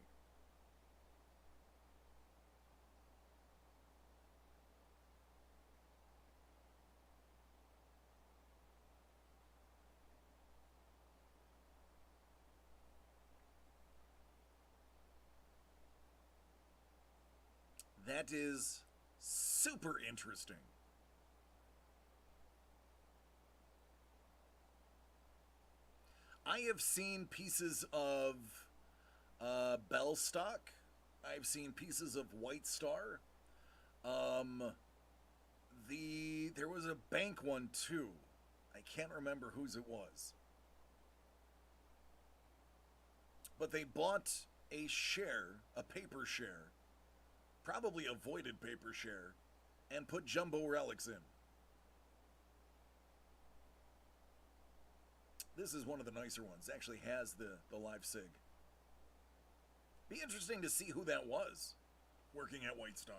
That is super interesting. I have seen pieces of Bell stock. I've seen pieces of White Star. There was a bank one too. I can't remember whose it was. But they bought a share, a paper share, probably a voided paper share, and put jumbo relics in. This is one of the nicer ones. It actually has the live sig. Be interesting to see who that was working at White Star.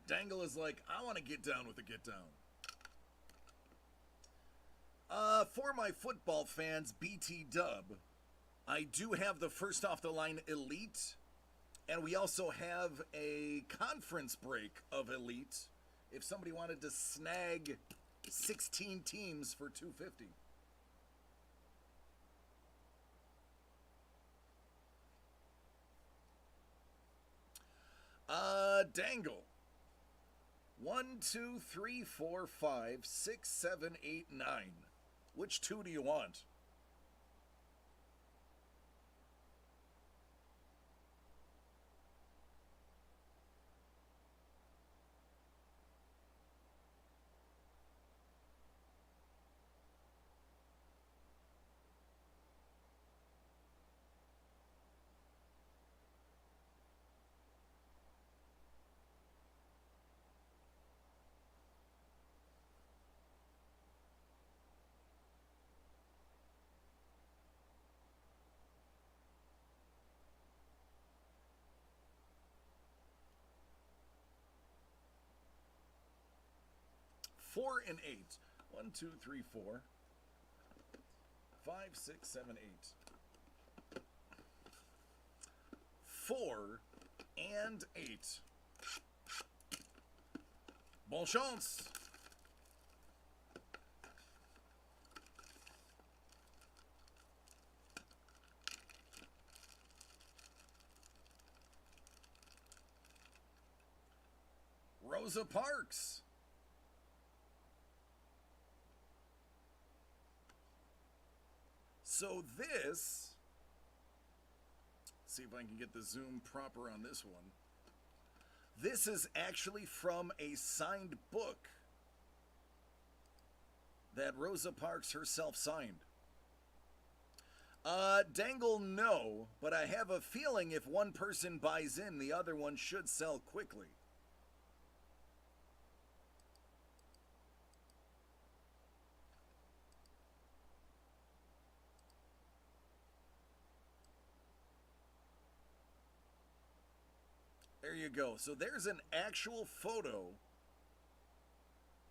Dangle is like, I want to get down with the get down. For my football fans, BT Dub, I do have the first off the line Elite, and we also have a conference break of Elite if somebody wanted to snag 16 teams for $250. Dangle. 1, 2, 3, 4, 5, 6, 7, 8, 9. Which two do you want? Four and 8. 1, 2, 3, 4, 5, 6, 7, 8. 4 and 8. Bon chance. Rosa Parks. So this, see if I can get the zoom proper on this one. This is actually from a signed book that Rosa Parks herself signed. Dangle, no, but I have a feeling if one person buys in, the other one should sell quickly. There you go. So there's an actual photo.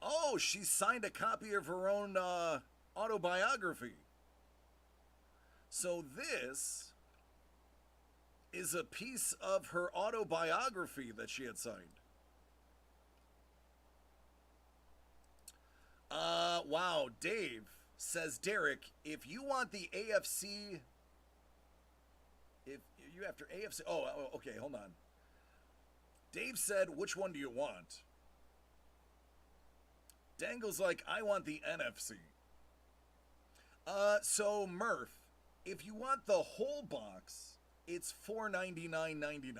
Oh, she signed a copy of her own autobiography. So this is a piece of her autobiography that she had signed. Wow, Dave says, Derek, if you want the AFC, if you after AFC, okay, hold on. Dave said, which one do you want? Dangle's like, I want the NFC. So Murph, if you want the whole box, it's $499.99.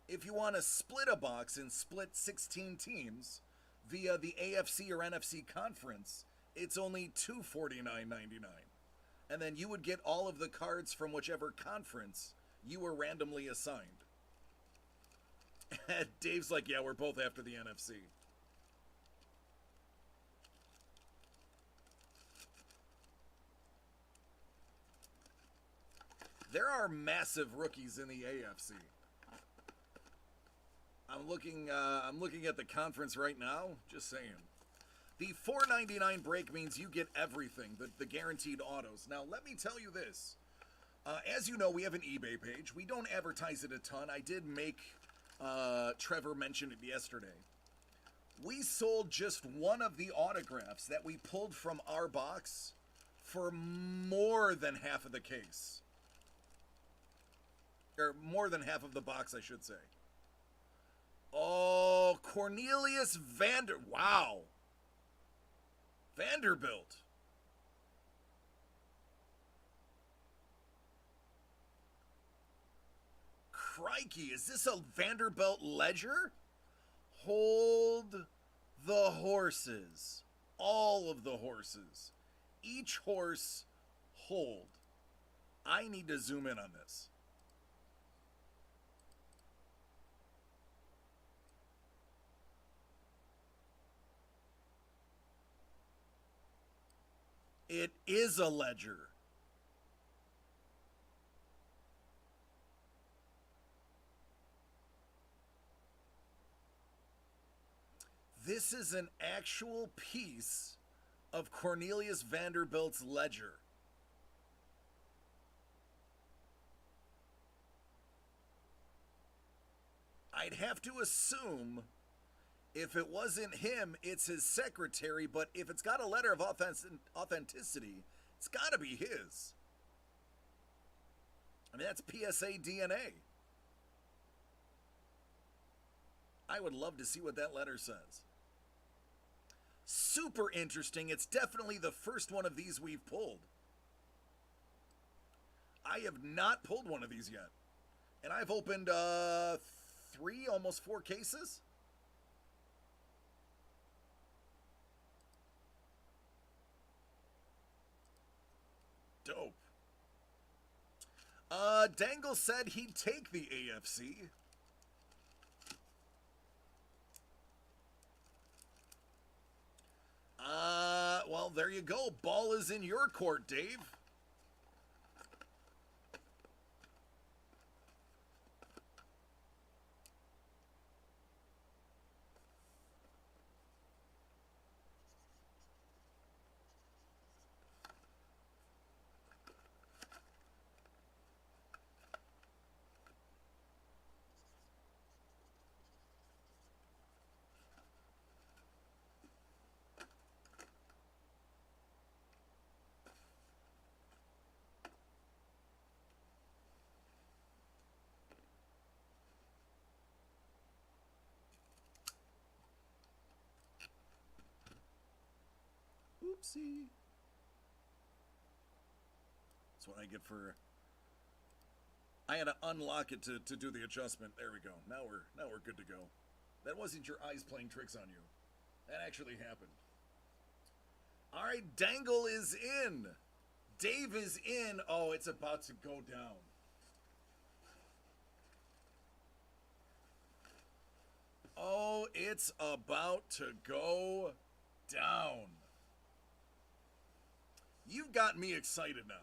If you want to split a box and split 16 teams via the AFC or NFC conference, it's only $249.99. And then you would get all of the cards from whichever conference you were randomly assigned. Dave's like, yeah, we're both after the NFC. There are massive rookies in the AFC. I'm looking at the conference right now. Just saying. The $4.99 break means you get everything, the guaranteed autos. Now, let me tell you this. As you know, we have an eBay page. We don't advertise it a ton. I did make Trevor mention it yesterday. We sold just one of the autographs that we pulled from our box for more than half of the case. Or more than half of the box, I should say. Oh, Cornelius wow. Vanderbilt. Crikey, is this a Vanderbilt ledger? Hold the horses. All of the horses. Each horse, hold. I need to zoom in on this. It is a ledger. This is an actual piece of Cornelius Vanderbilt's ledger. I'd have to assume if it wasn't him, it's his secretary, but if it's got a letter of authenticity, it's got to be his. I mean, that's PSA DNA. I would love to see what that letter says. Super interesting. It's definitely the first one of these we've pulled. I have not pulled one of these yet. And I've opened 3, almost 4 cases. Dope. Dangle said he'd take the AFC. Well, there you go. Ball is in your court, Dave. Oopsie. That's what I get for... I had to unlock it to do the adjustment. There we go. Now we're good to go. That wasn't your eyes playing tricks on you. That actually happened. All right, Dangle is in. Dave is in. Oh, it's about to go down. Oh, it's about to go down. You've got me excited now.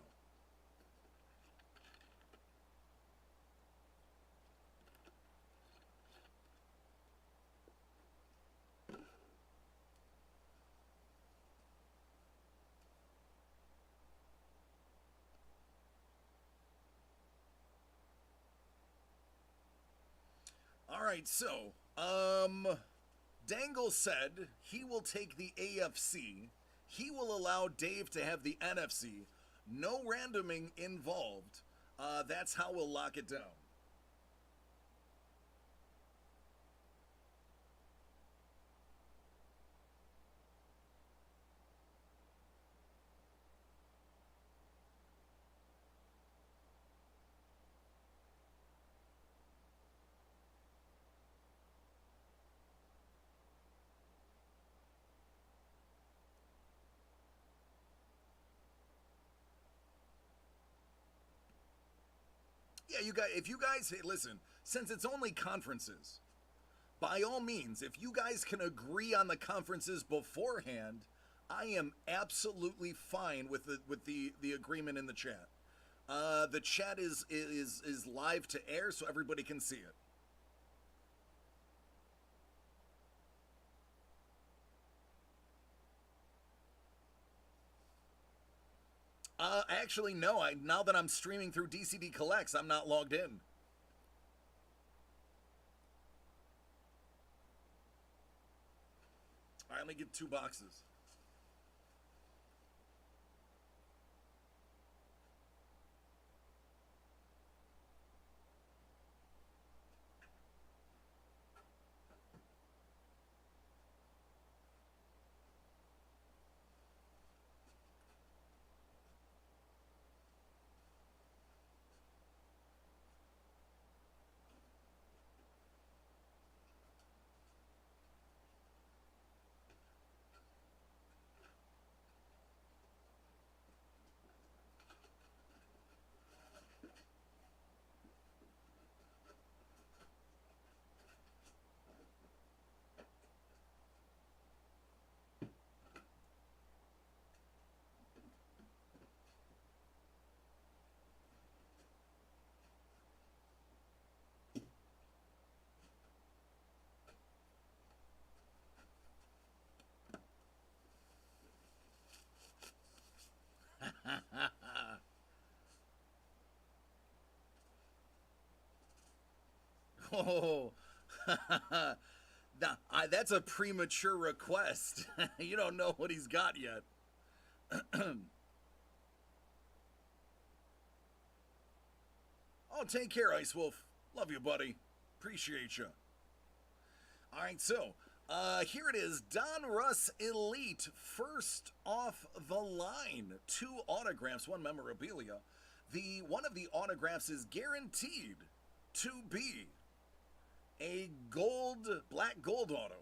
All right, so, Dangle said he will take the AFC. He will allow Dave to have the NFC. No randoming involved. That's how we'll lock it down. Yeah, you guys, if you guys, hey, listen, since it's only conferences, by all means, if you guys can agree on the conferences beforehand, I am absolutely fine with the agreement in the chat. The chat is live to air, so everybody can see it. Actually, no. Now that I'm streaming through DCD Collects, I'm not logged in. All right, let me get 2 boxes. Oh, that's a premature request. You don't know what he's got yet. Oh, take care, Ice Wolf. Love you, buddy. Appreciate you. All right, so here it is. Donruss Elite, first off the line. 2 autographs, 1 memorabilia. One of the autographs is guaranteed to be a black gold auto,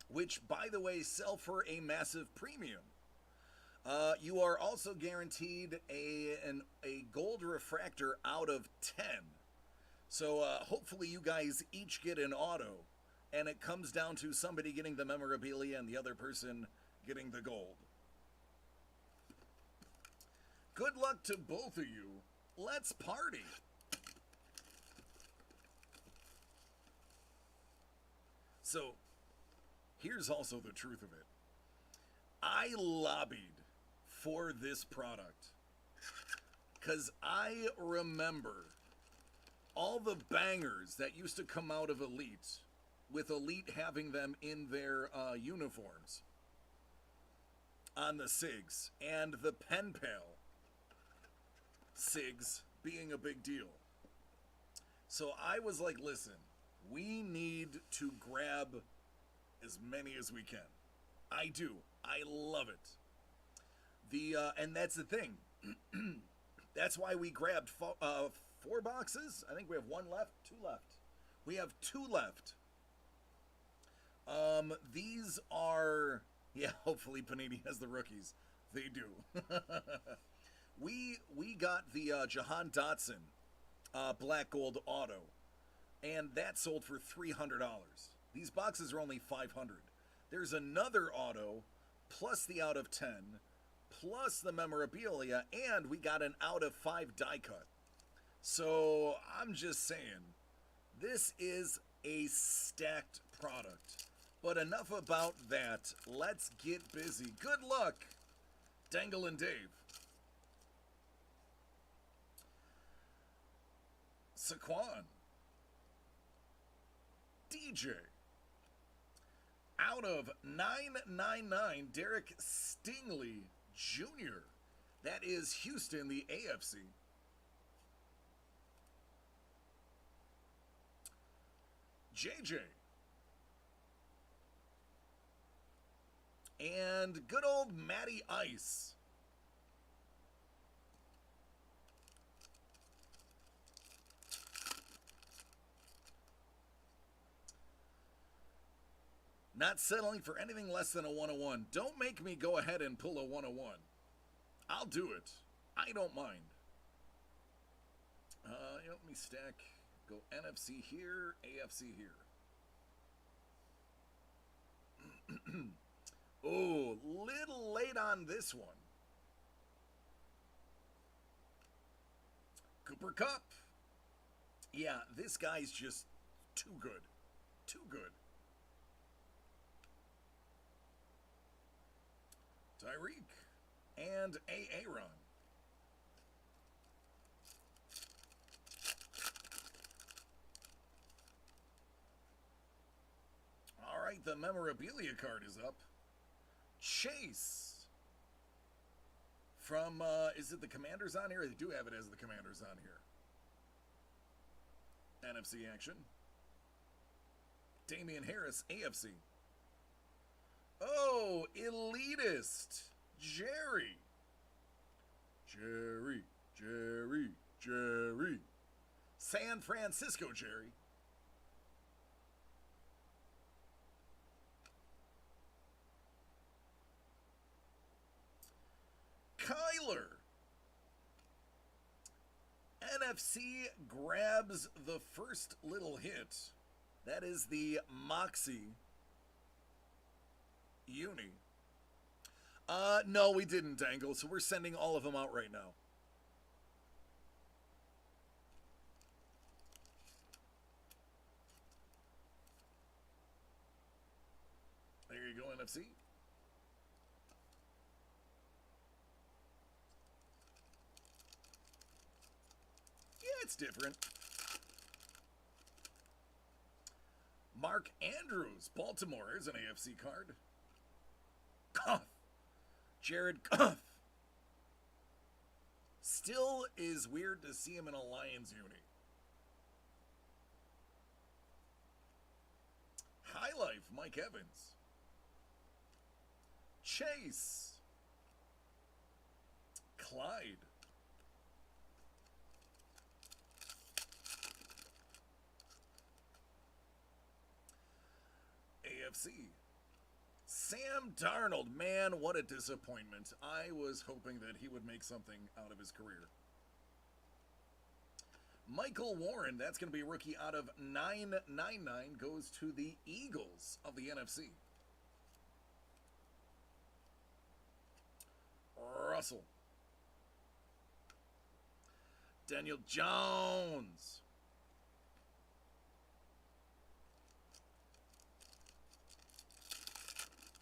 which, by the way, sell for a massive premium. You are also guaranteed a gold refractor out of 10. So hopefully you guys each get an auto, and it comes down to somebody getting the memorabilia and the other person getting the gold. Good luck to both of you. Let's party. So, here's also the truth of it. I lobbied for this product because I remember all the bangers that used to come out of Elite, with Elite having them in their uniforms on the SIGs, and the Pen Pal SIGs being a big deal. So I was like, listen, we need to grab as many as we can. I do. I love it. And that's the thing. That's why we grabbed 4 boxes. I think we have 1 left, 2 left. We have 2 left. These are, yeah, hopefully Panini has the rookies. They do. We got the Jahan Dotson black gold auto, and that sold for $300. These boxes are only $500. There's another auto, plus the out of 10, plus the memorabilia, and we got an out of 5 die cut. So I'm just saying, this is a stacked product. But enough about that. Let's get busy. Good luck, Dangle and Dave. Saquon. DJ. Out of 999, Derek Stingley Jr. That is Houston, the AFC. JJ. And good old Matty Ice. Not settling for anything less than a 101. Don't make me go ahead and pull a 101. I'll do it. I don't mind. Let me stack. Go NFC here, AFC here. Oh, little late on this one. Cooper Kupp. Yeah, this guy's just too good. Too good. Tyreek and Aaron. All right, the memorabilia card is up. Chase. From, is it the Commanders on here? They do have it as the Commanders on here. NFC action. Damian Harris, AFC. Oh, elitist. Jerry. Jerry. San Francisco Jerry. Kyler. NFC grabs the first little hit. That is the Moxie Uni. No, we didn't dangle, so we're sending all of them out right now. There you go, NFC. Yeah, it's different. Mark Andrews, Baltimore. Here's an AFC card. Goff. Jared Goff. Still is weird to see him in a Lions uni. High Life, Mike Evans. Chase. Clyde. AFC. Sam Darnold, man, what a disappointment. I was hoping that he would make something out of his career. Michael Warren, that's going to be a rookie out of 999, goes to the Eagles of the NFC. Russell. Daniel Jones.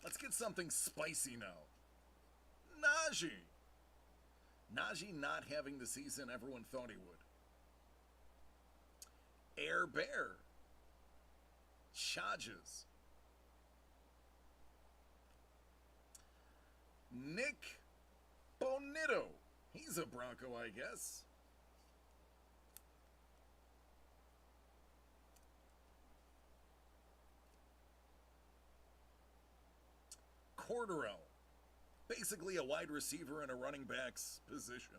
Let's get something spicy now. Najee. Najee not having the season everyone thought he would. Air Bear. Charges. Nick Bonito. He's a Bronco, I guess. Cordarrelle. Basically a wide receiver in a running back's position.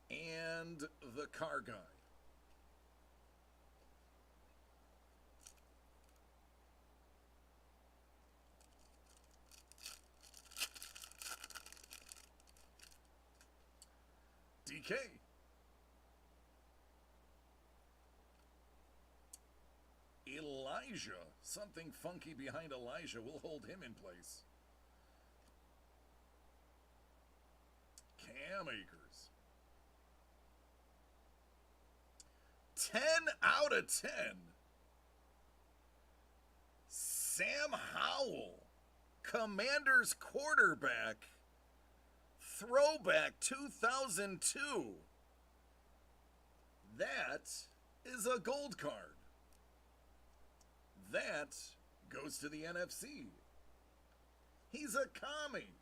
And the car guy. DK. Elijah. Something funky behind Elijah will hold him in place. Cam Akers. 10 out of 10. Sam Howell. Commanders quarterback. Throwback 2002. That is a gold card. That goes to the NFC. He's a commie.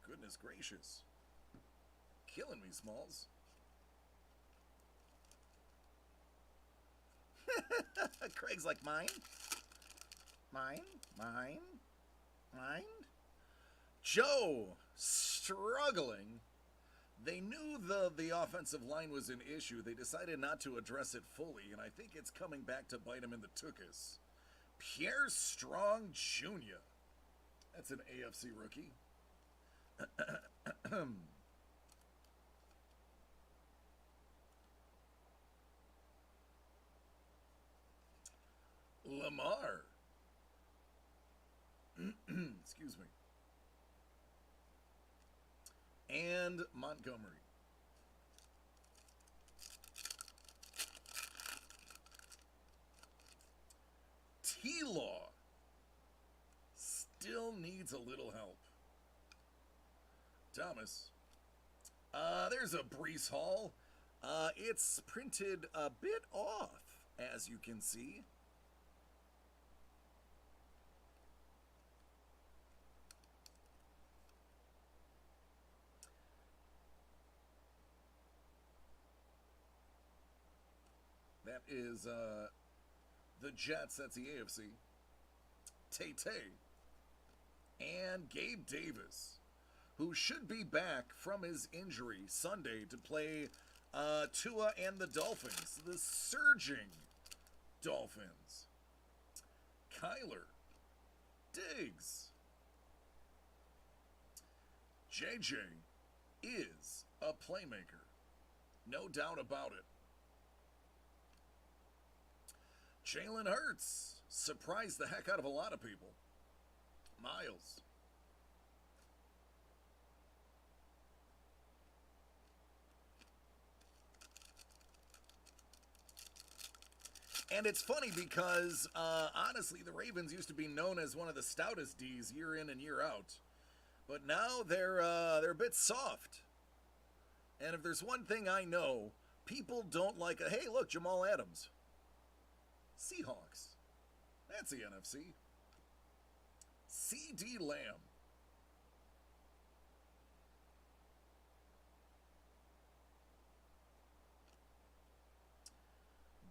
Goodness gracious. Killing me, Smalls. Craig's like, mine? Mine? Joe, struggling. They knew the offensive line was an issue. They decided not to address it fully, and I think it's coming back to bite him in the tuchus. Pierre Strong Jr. That's an AFC rookie. Lamar. Excuse me. And Montgomery. T-Law still needs a little help. Thomas. There's a Brees Hall. It's printed a bit off, as you can see. That is the Jets. That's the AFC. Tay-Tay. And Gabe Davis, who should be back from his injury Sunday to play Tua and the Dolphins. The surging Dolphins. Kyler. Diggs. JJ is a playmaker. No doubt about it. Jalen Hurts surprised the heck out of a lot of people. Miles. And it's funny because, honestly, the Ravens used to be known as one of the stoutest Ds year in and year out. But now they're a bit soft. And if there's one thing I know, people don't like a, hey, look, Jamal Adams. Seahawks. That's the NFC. C.D. Lamb.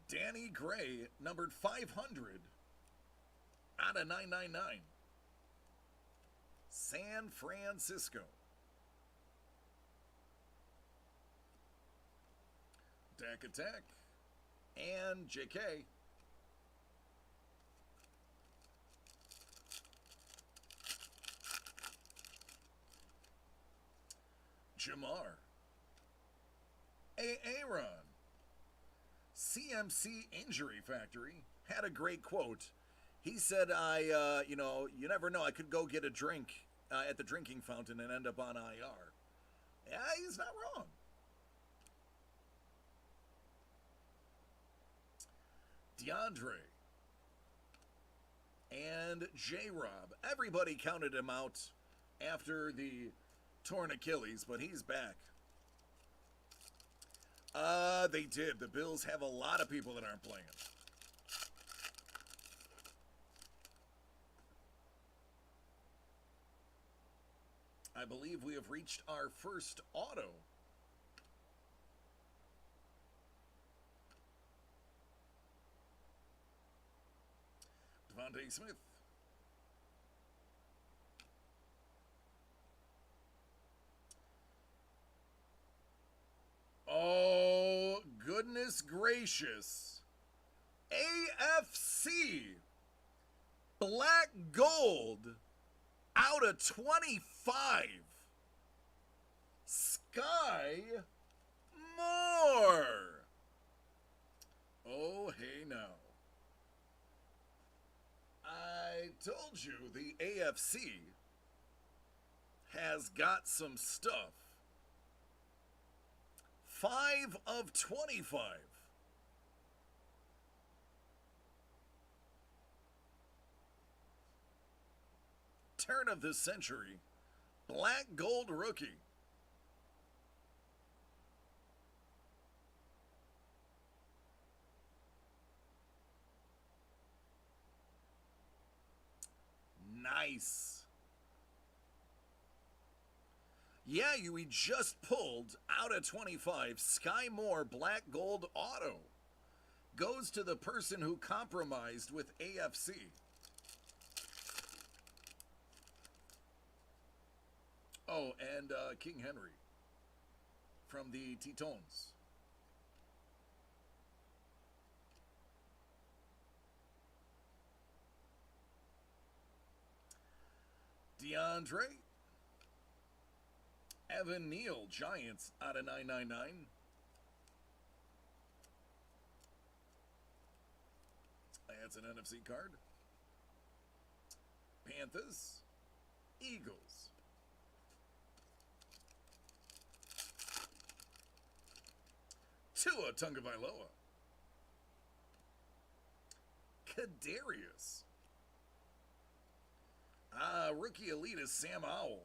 Danny Gray, numbered 500 out of 999. San Francisco. Dak Attack. And J.K. Jamar. Aaron. CMC Injury Factory had a great quote. He said, you never know. I could go get a drink at the drinking fountain and end up on IR. Yeah, he's not wrong. DeAndre. And J-Rob. Everybody counted him out after the torn Achilles, but he's back. They did. The Bills have a lot of people that aren't playing. I believe we have reached our first auto. Devontae Smith. Oh, goodness gracious. AFC Black Gold out of 25. Sky Moore. Oh, hey now. I told you the AFC has got some stuff. 5 of 25. Turn of the century. Black Gold rookie. Nice. Yeah, we just pulled out of 25 Sky Moore Black Gold Auto. Goes to the person who compromised with AFC. Oh, and King Henry from the Titans. DeAndre. Evan Neal, Giants, out of 999. That's an NFC card. Panthers. Eagles. Tua Tagovailoa. Kadarius. Rookie Elite is Sam Howell.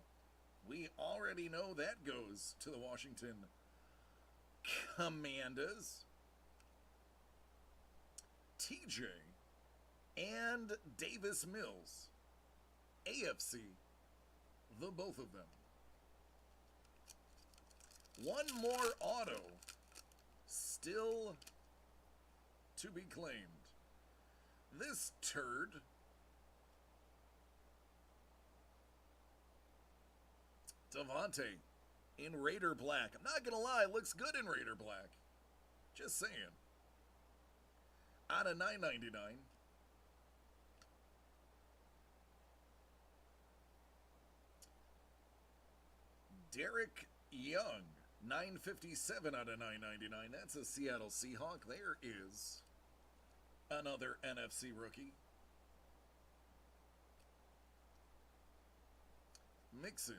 We already know that goes to the Washington Commanders. TJ and Davis Mills. AFC, the both of them. One more auto still to be claimed. This turd Devontae in Raider Black. I'm not going to lie, looks good in Raider Black. Just saying. Out of 999. Derek Young, 957 out of 999. That's a Seattle Seahawk. There is another NFC rookie. Mixon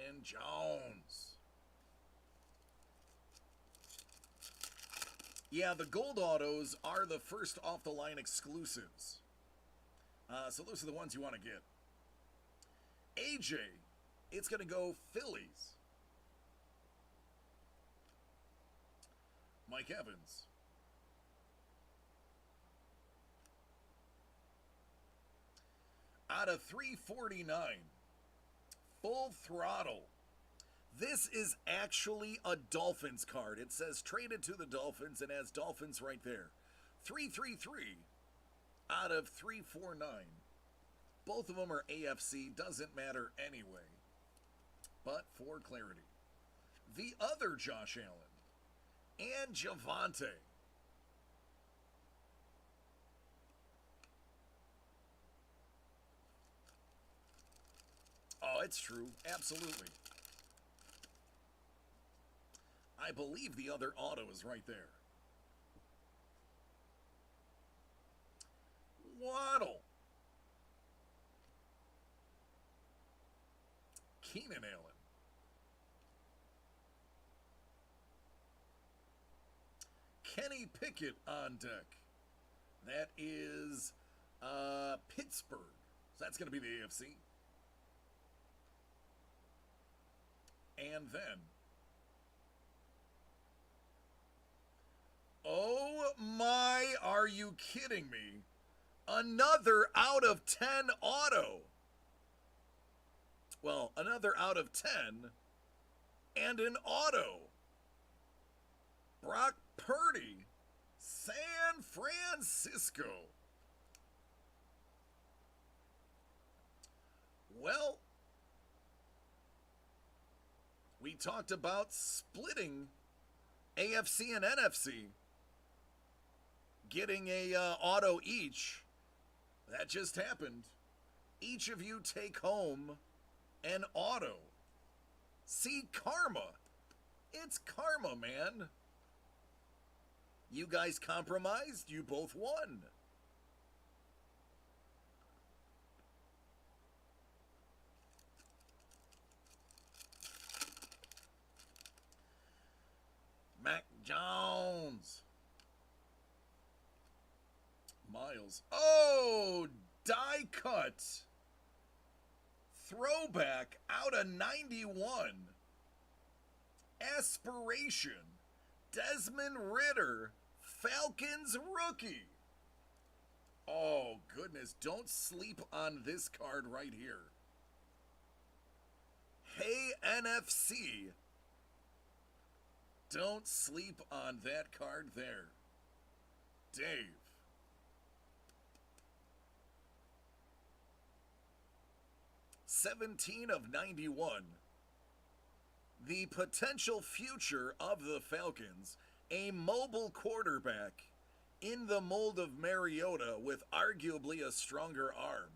and Jones. Yeah, the gold autos are the first off-the-line exclusives. So those are the ones you want to get. AJ, it's going to go Phillies. Mike Evans. Out of 349. Full throttle. This is actually a Dolphins card. It says traded to the Dolphins and has Dolphins right there. 333 out of 349. Both of them are AFC. Doesn't matter anyway. But for clarity. The other Josh Allen and Javonte. Oh, it's true. Absolutely. I believe the other auto is right there. Waddle. Keenan Allen. Kenny Pickett on deck. That is Pittsburgh. So that's going to be the AFC. And then, oh my, are you kidding me? Another out of 10 auto. Well, another out of 10 and an auto. Brock Purdy, San Francisco. Well, we talked about splitting AFC and NFC, getting a auto each. That just happened. Each of you take home an auto. See, karma. It's karma, man. You guys compromised. You both won. Mac Jones. Miles. Oh, die cut. Throwback out of 91. Aspiration. Desmond Ridder. Falcons rookie. Oh, goodness. Don't sleep on this card right here. Hey, NFC. Don't sleep on that card there. Dave. (17 of 91). The potential future of the Falcons, a mobile quarterback in the mold of Mariota with arguably a stronger arm.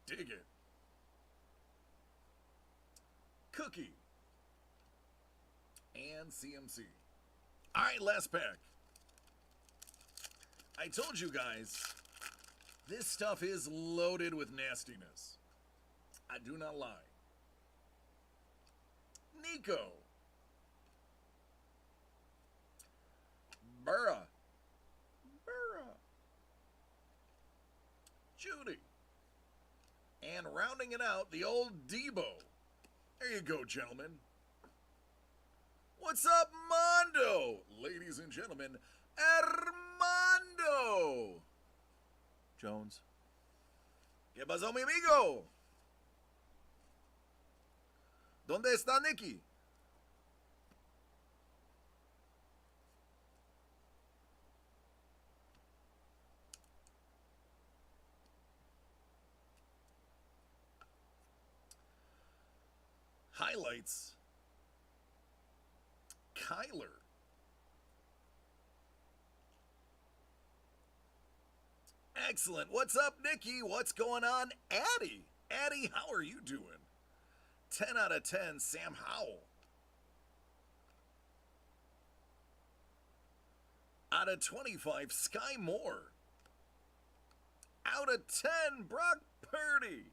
Dig it. Cookie. And CMC. Alright, last pack. I told you guys, this stuff is loaded with nastiness. I do not lie. Nico. Burra. Judy. And rounding it out, the old Debo. There you go, gentlemen. What's up, Mondo? Ladies and gentlemen, Armando. Jones. ¿Qué pasó, mi amigo? ¿Dónde está Nicky? Highlights. Kyler. Excellent. What's up, Nikki? What's going on, Addie? Addie, how are you doing? 10 out of 10, Sam Howell. Out of 25, Sky Moore. Out of 10, Brock Purdy.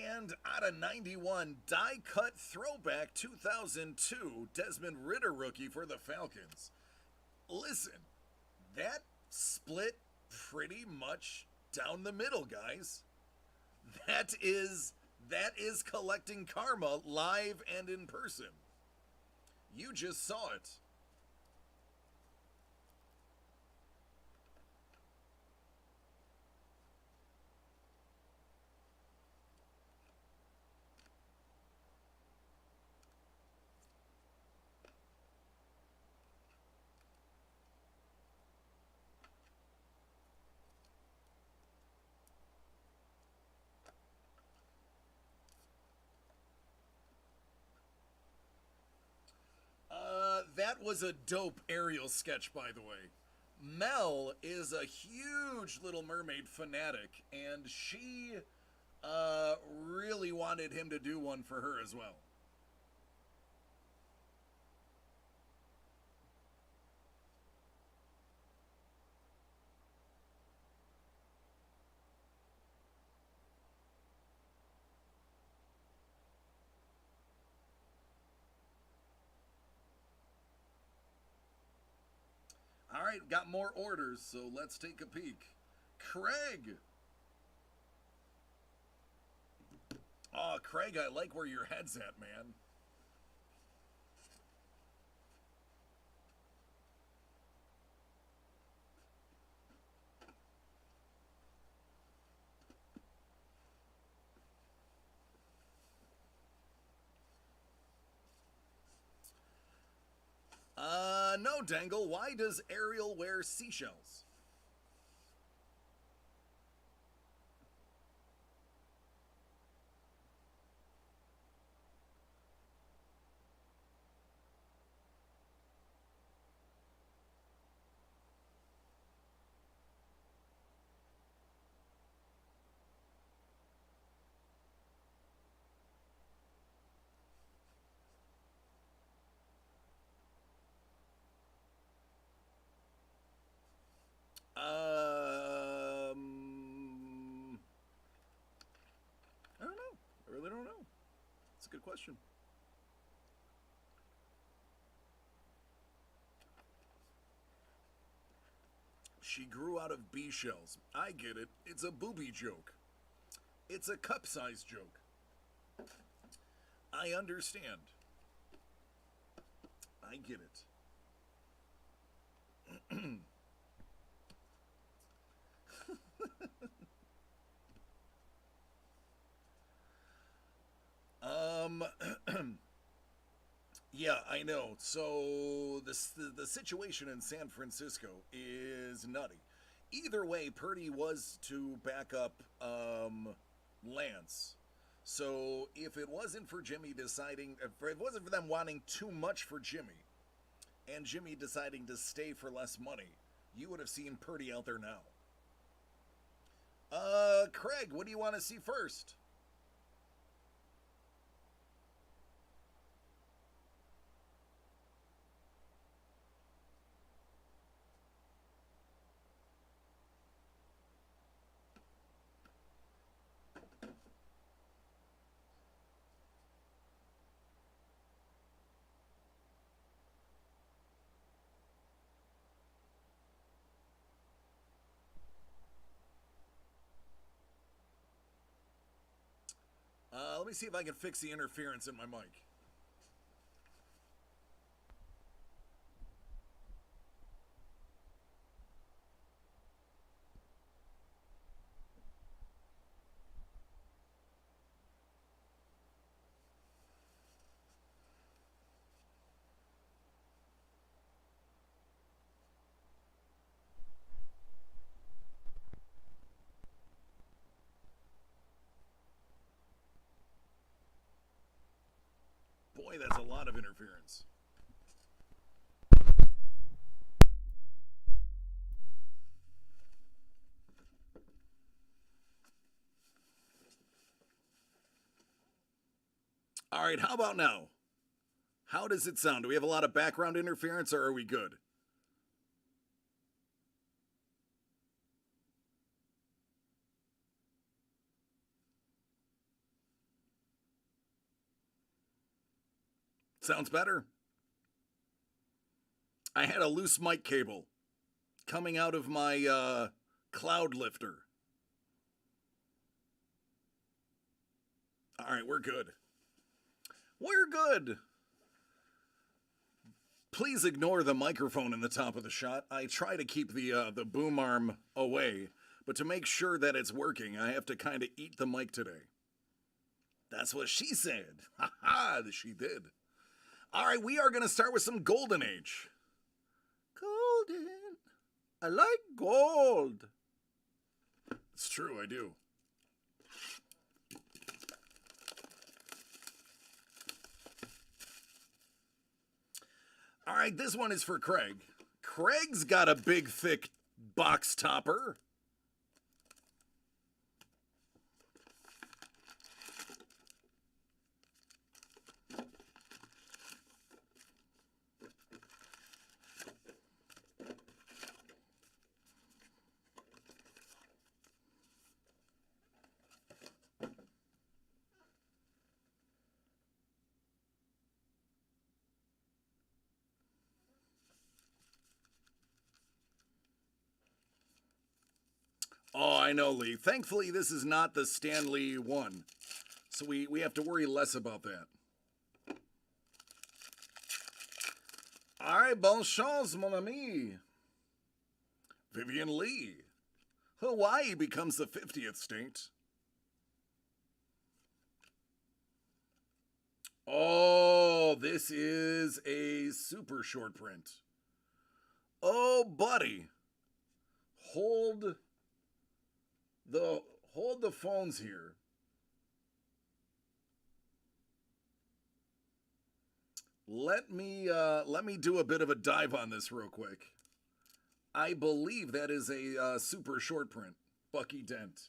And out of 91, die cut throwback 2002, Desmond Ridder rookie for the Falcons. Listen, that split pretty much down the middle, guys. That is collecting karma live and in person. You just saw it. That was a dope Ariel sketch, by the way. Mel is a huge Little Mermaid fanatic, and she really wanted him to do one for her as well. All right, got more orders, so let's take a peek. Craig. Oh, Craig, I like where your head's at, man. No, Dangle. Why does Ariel wear seashells? I don't know. I really don't know. It's a good question. She grew out of bee shells. I get it. It's a booby joke. It's a cup-sized joke. I understand. I get it. Yeah, I know. So the situation in San Francisco is nutty. Either way, Purdy was to back up Lance. So if it wasn't for Jimmy deciding, if it wasn't for them wanting too much for Jimmy, and Jimmy deciding to stay for less money, you would have seen Purdy out there now. Craig, what do you want to see first? Let me see if I can fix the interference in my mic. Boy, that's a lot of interference. All right, how about now? How does it sound? Do we have a lot of background interference or are we good? Sounds better. I had a loose mic cable coming out of my cloud lifter. All right, we're good. We're good. Please ignore the microphone in the top of the shot. I try to keep the boom arm away, but to make sure that it's working, I have to kind of eat the mic today. That's what she said. Ha ha, she did. All right, we are going to start with some Golden Age. Golden. I like gold. It's true, I do. All right, this one is for Craig. Craig's got a big, thick box topper. Oh, I know, Lee. Thankfully, this is not the Stanley one. So we have to worry less about that. All right, bonne chance, mon ami. Vivian Lee. Hawaii becomes the 50th state. Oh, this is a super short print. Oh, buddy. Hold the phones here. Let me do a bit of a dive on this real quick. I believe that is a super short print. Bucky Dent.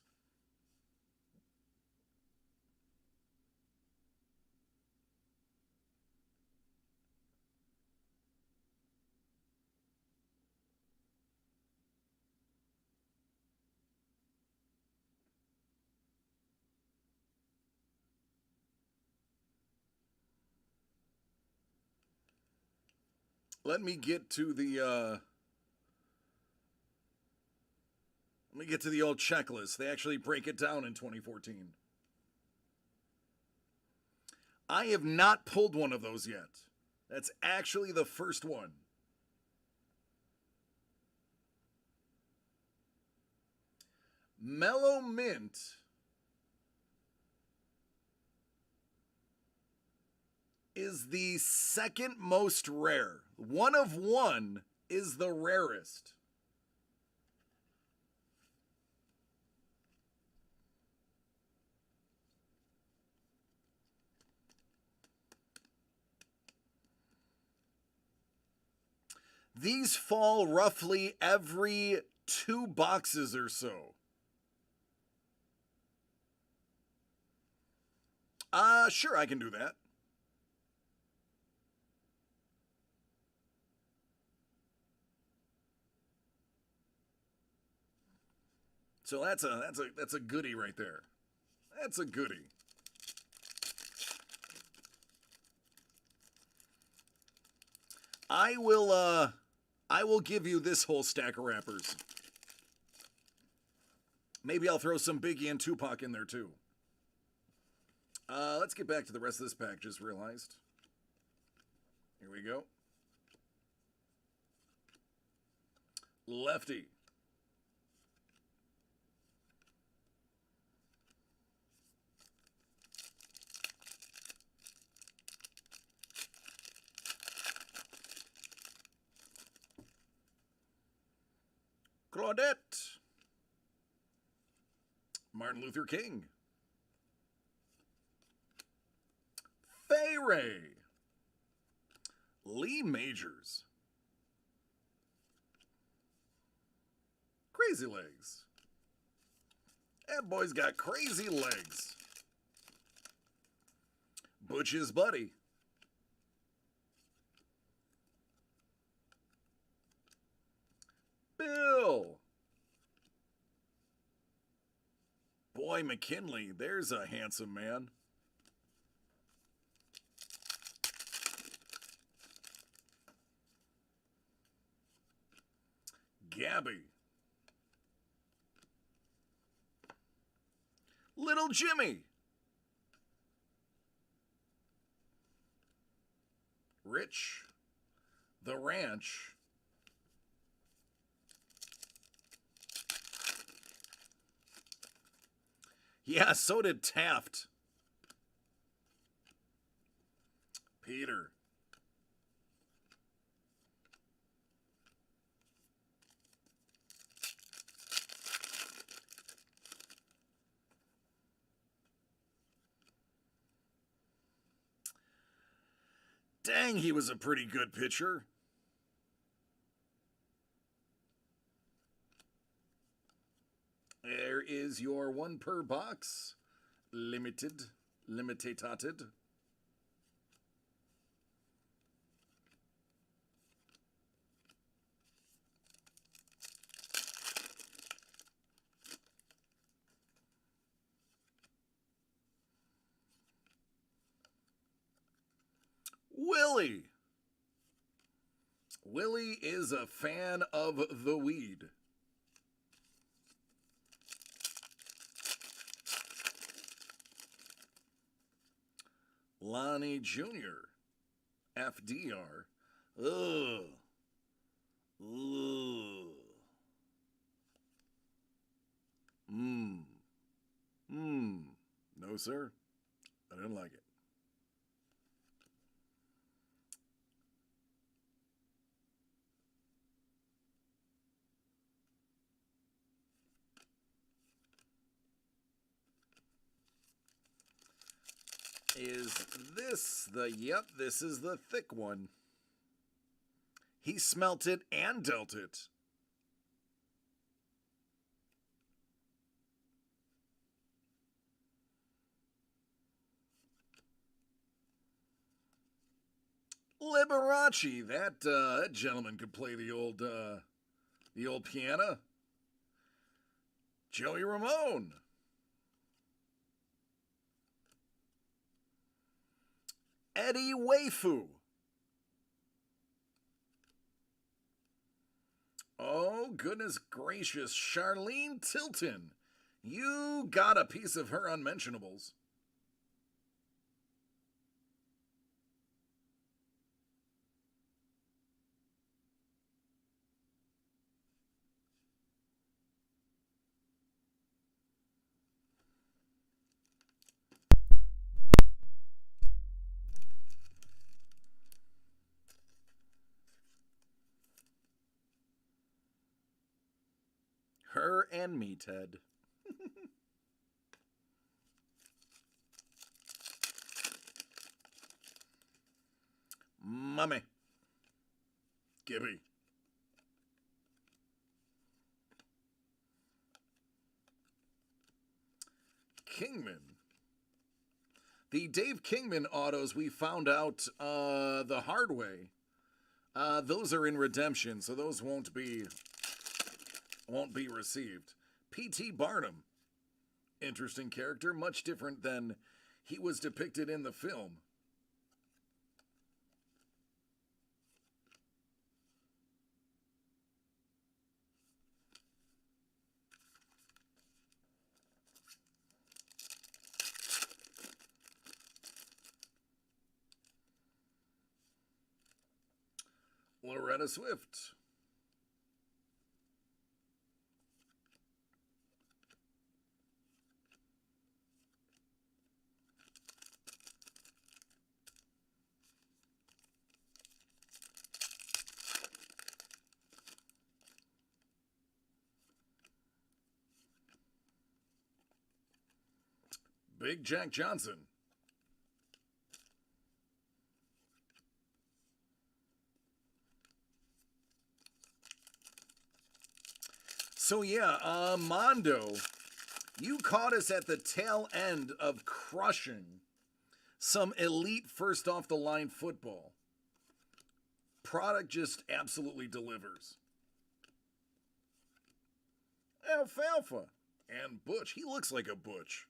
Let me get to the old checklist. They actually break it down in 2014. I have not pulled one of those yet. That's actually the first one. Mellow Mint is the second most rare. One of one is the rarest. These fall roughly every 2 boxes or so. Sure, I can do that. So that's a goodie right there. That's a goodie. I will give you this whole stack of wrappers. Maybe I'll throw some Biggie and Tupac in there too. Let's get back to the rest of this pack, just realized. Here we go. Lefty. Claudette. Martin Luther King. Fay Ray. Lee Majors. Crazy Legs. That boy's got crazy legs. Butch's Buddy. Bill. Boy, McKinley, there's a handsome man. Gabby. Little Jimmy. Rich. The Ranch. Yeah, so did Taft. Peter. Dang, he was a pretty good pitcher. There is your one per box. Limitated. Willie. Willie is a fan of the weed. Lonnie Jr. FDR. Ugh. Ugh. No, sir. I didn't like it. Is this the... Yep, this is the thick one. He smelt it and dealt it. Liberace, that gentleman could play the old piano. Joey Ramone. Eddie Waifu. Oh, goodness gracious, Charlene Tilton. You got a piece of her unmentionables. Her and me, Ted. Mummy. Gibby. Kingman. The Dave Kingman autos we found out the hard way. Those are in redemption, so those won't be received. P.T. Barnum, interesting character, much different than he was depicted in the film. Loretta Swift. Big Jack Johnson. So yeah, Mondo, you caught us at the tail end of crushing some elite first off the line football. Product just absolutely delivers. Alfalfa and Butch. He looks like a Butch.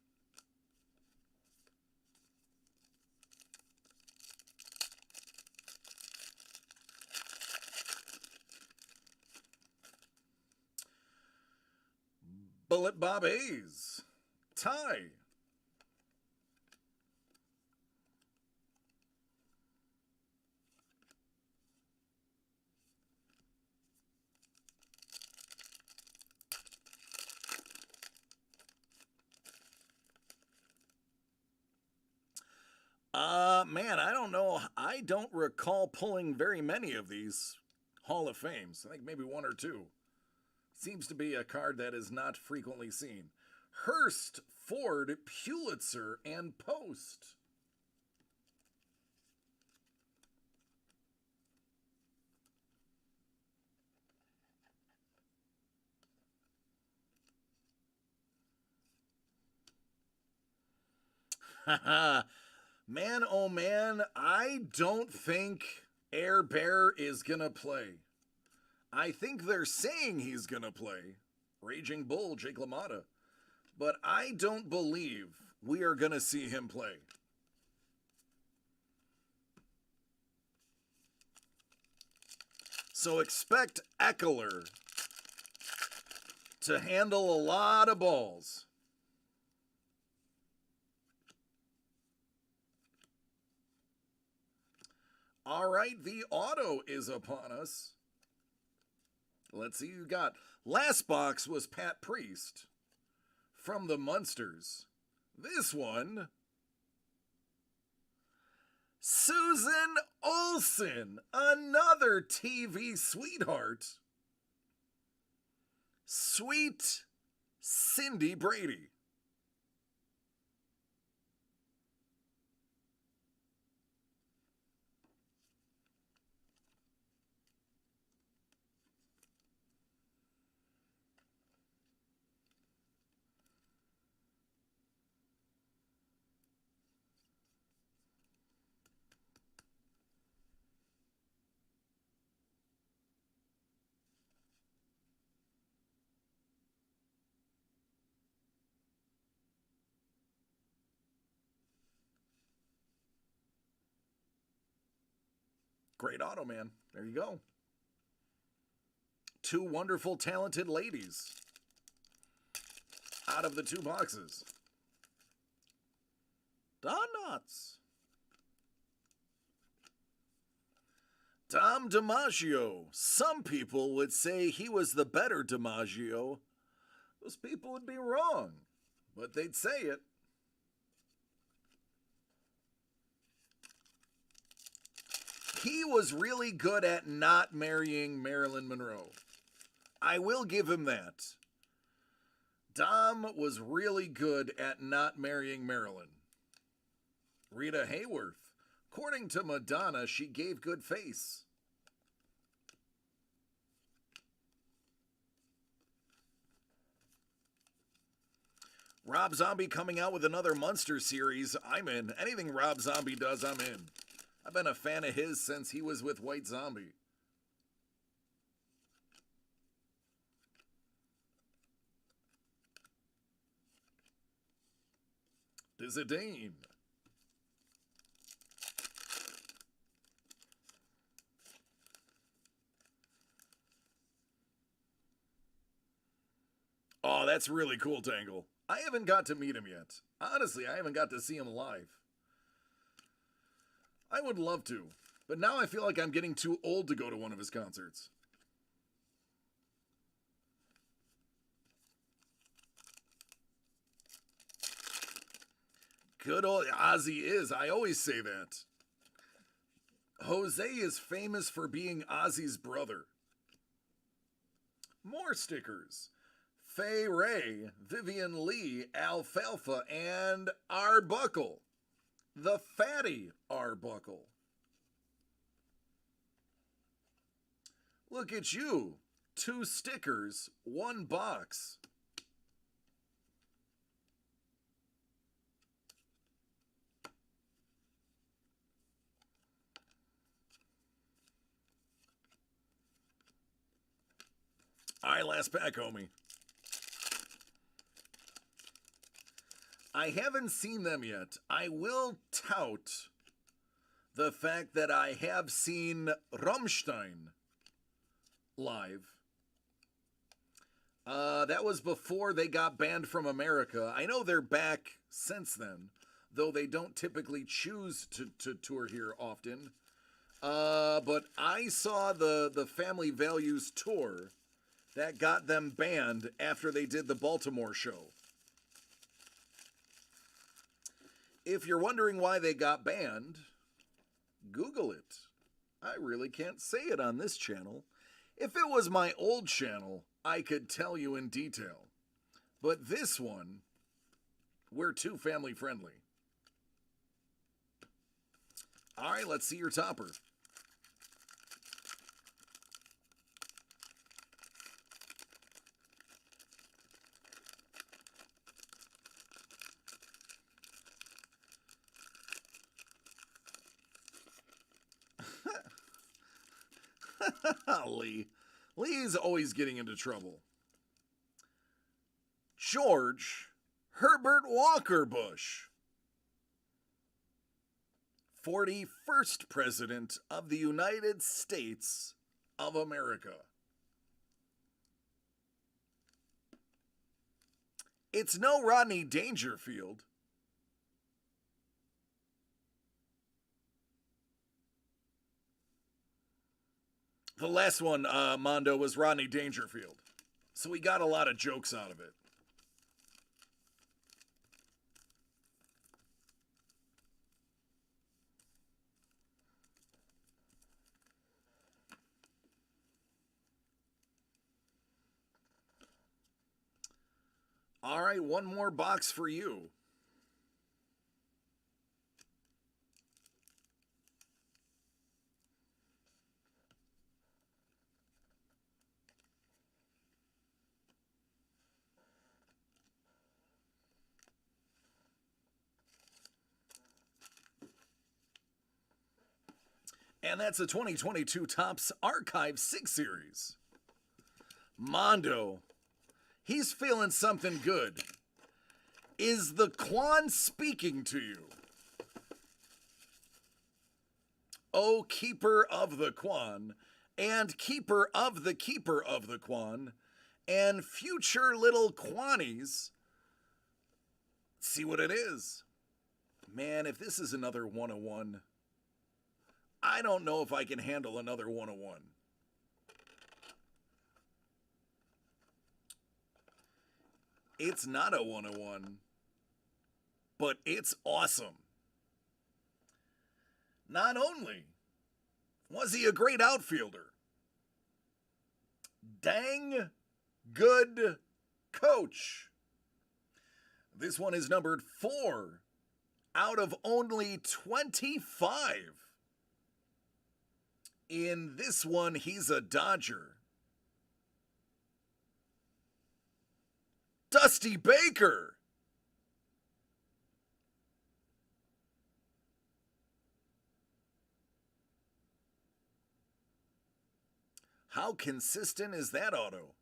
Bullet Bob Hayes. Ty. Man, I don't know. I don't recall pulling very many of these Hall of Fames. I think maybe one or two. Seems to be a card that is not frequently seen. Hurst, Ford, Pulitzer, and Post. Man, oh man, I don't think Air Bear is gonna play. I think they're saying he's gonna play. Raging Bull, Jake LaMotta. But I don't believe we are gonna see him play. So expect Eckler to handle a lot of balls. All right, the auto is upon us. Let's see who you got. Last box was Pat Priest from the Munsters. This one, Susan Olsen, another TV sweetheart. Sweet Cindy Brady. Great auto, man. There you go. Two wonderful, talented ladies out of the two boxes. Donuts. Tom DiMaggio. Some people would say he was the better DiMaggio. Those people would be wrong, but they'd say it. He was really good at not marrying Marilyn Monroe. I will give him that. Dom was really good at not marrying Marilyn. Rita Hayworth. According to Madonna, she gave good face. Rob Zombie coming out with another Munster series. I'm in. Anything Rob Zombie does, I'm in. I've been a fan of his since he was with White Zombie. Dizadine. Oh, that's really cool, Tangle. I haven't got to meet him yet. Honestly, I haven't got to see him live. I would love to, but now I feel like I'm getting too old to go to one of his concerts. Good old Ozzy is. I always say that. Jose is famous for being Ozzy's brother. More stickers. Faye Ray, Vivian Lee, Alfalfa, and Arbuckle. The Fatty Arbuckle. Look at you. 2 stickers, 1 box. All right, last pack, homie. I haven't seen them yet. I will tout the fact that I have seen Rammstein live. That was before they got banned from America. I know they're back since then, though they don't typically choose to tour here often. But I saw the Family Values tour that got them banned after they did the Baltimore show. If you're wondering why they got banned, Google it. I really can't say it on this channel. If it was my old channel, I could tell you in detail. But this one, we're too family friendly. All right, let's see your topper. Lee. Lee's always getting into trouble. George Herbert Walker Bush, 41st President of the United States of America. It's no Rodney Dangerfield. The last one, Mondo, was Rodney Dangerfield. So we got a lot of jokes out of it. All right, one more box for you. And that's the 2022 Topps Archive 6 Series. Mondo, he's feeling something good. Is the Quan speaking to you? O keeper of the Quan, and keeper of the Quan, and future little Quanies. See what it is. Man, if this is another 101, I don't know if I can handle another 101. It's not a 101, but it's awesome. Not only was he a great outfielder, dang good coach. This one is numbered 4 out of only 25. In this one, he's a Dodger. Dusty Baker. How consistent is that auto?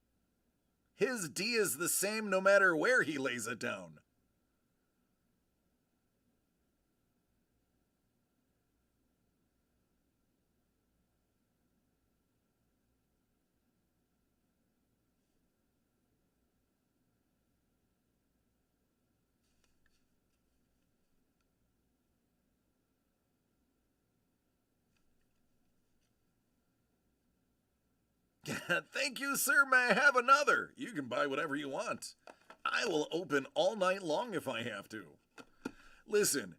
His D is the same no matter where he lays it down. Thank you, sir. May I have another? You can buy whatever you want. I will open all night long if I have to. Listen,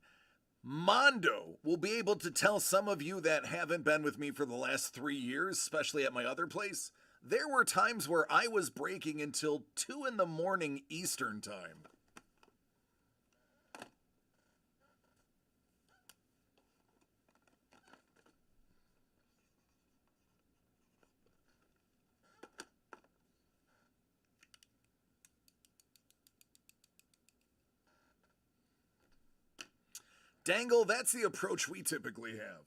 Mondo will be able to tell some of you that haven't been with me for the last 3 years, especially at my other place, there were times where I was breaking until 2 in the morning Eastern time. Dangle, that's the approach we typically have.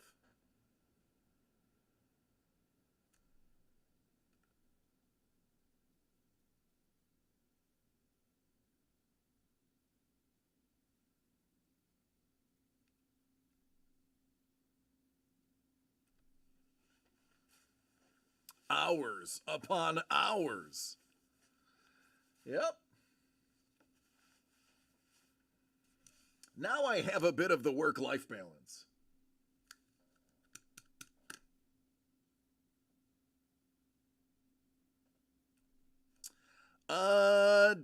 Hours upon hours. Yep. Now I have a bit of the work-life balance.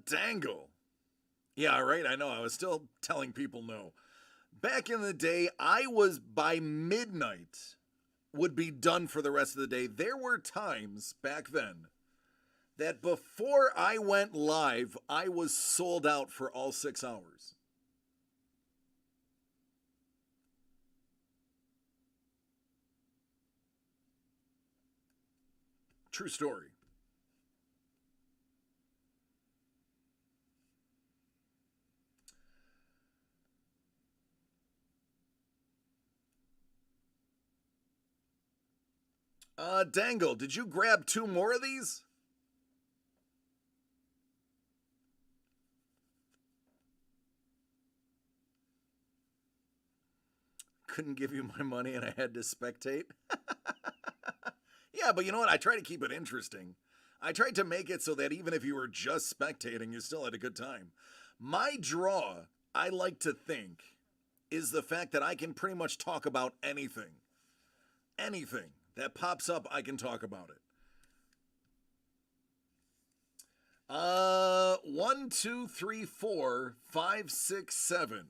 Dangle. Yeah, right, I know, I was still telling people no. Back in the day, I was by midnight would be done for the rest of the day. There were times back then that before I went live, I was sold out for all 6 hours. True story. Dangle, did you grab 2 more of these? Couldn't give you my money and I had to spectate. Yeah, but you know what? I try to keep it interesting. I tried to make it so that even if you were just spectating, you still had a good time. My draw, I like to think, is the fact that I can pretty much talk about anything. Anything that pops up, I can talk about it. 1, 2, 3, 4, 5, 6, 7.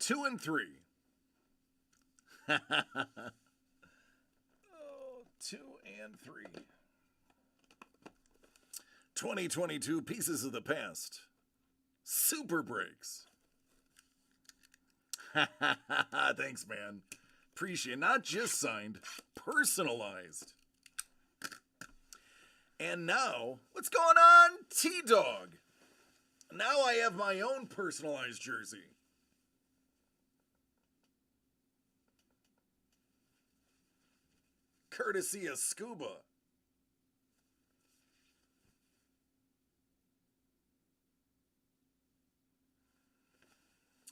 Two and three. Oh, 2 and 3. 2022 Pieces of the Past. Super Breaks. Thanks, man. Appreciate it. Not just signed, personalized. And now, what's going on, T-Dog? Now I have my own personalized jersey. Courtesy of Scuba.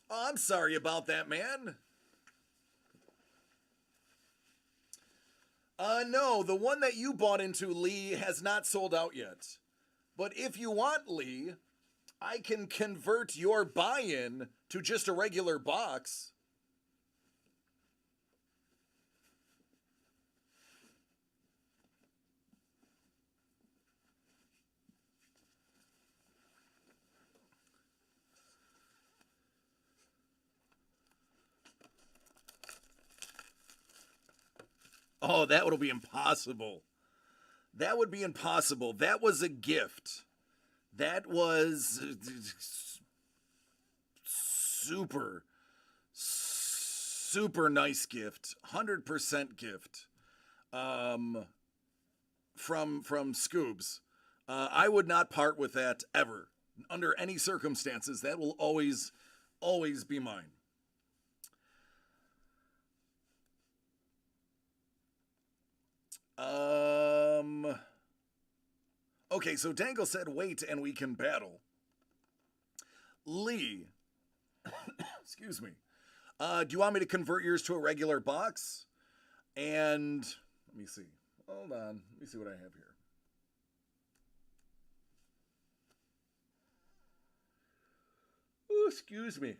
Oh, I'm sorry about that, man. No, the one that you bought into, Lee, has not sold out yet. But if you want, Lee, I can convert your buy-in to just a regular box. Oh, that would be impossible. That would be impossible. That was a gift. That was super, super nice gift. 100% gift. From Scoobs. I would not part with that ever. Under any circumstances, that will always be mine. Okay, so Dangle said wait and we can battle. Lee, excuse me. Do you want me to convert yours to a regular box? And let me see. Hold on. Let me see what I have here. Oh, excuse me.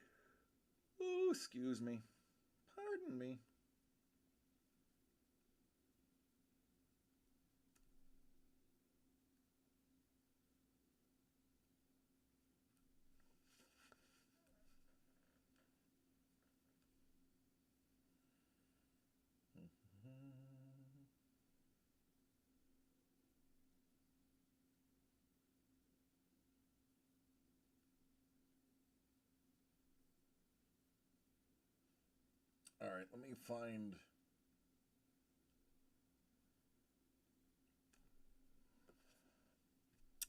Oh, excuse me. Pardon me. All right, let me find.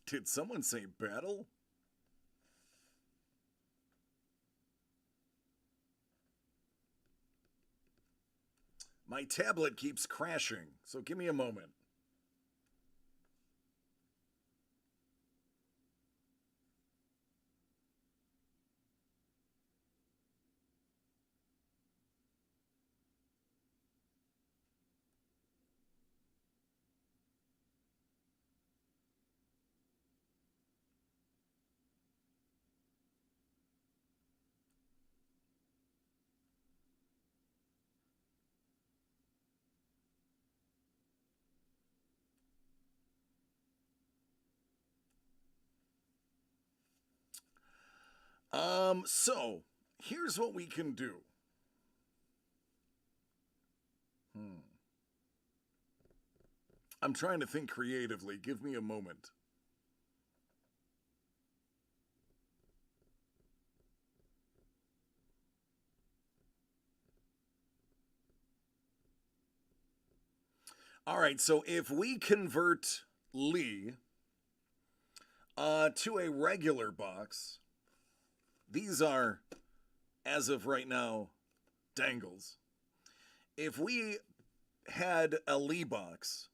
Did someone say battle? My tablet keeps crashing, so give me a moment. So here's what we can do. I'm trying to think creatively. Give me a moment. All right, so if we convert Lee to a regular box, these are, as of right now, Dangles. If we had a Lee box,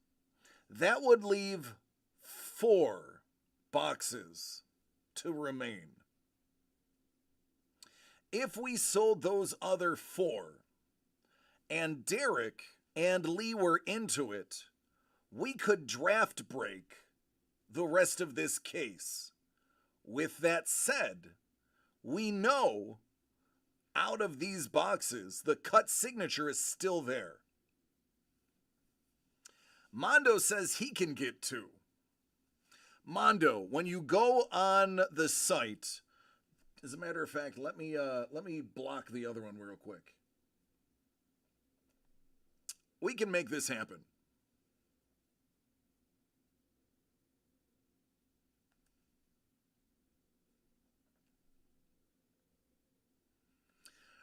that would leave 4 boxes to remain. If we sold those other 4, and Derek and Lee were into it, we could draft break the rest of this case. With that said, we know out of these boxes, the cut signature is still there. Mondo says he can get 2. Mondo, when you go on the site, as a matter of fact, let me block the other one real quick. We can make this happen.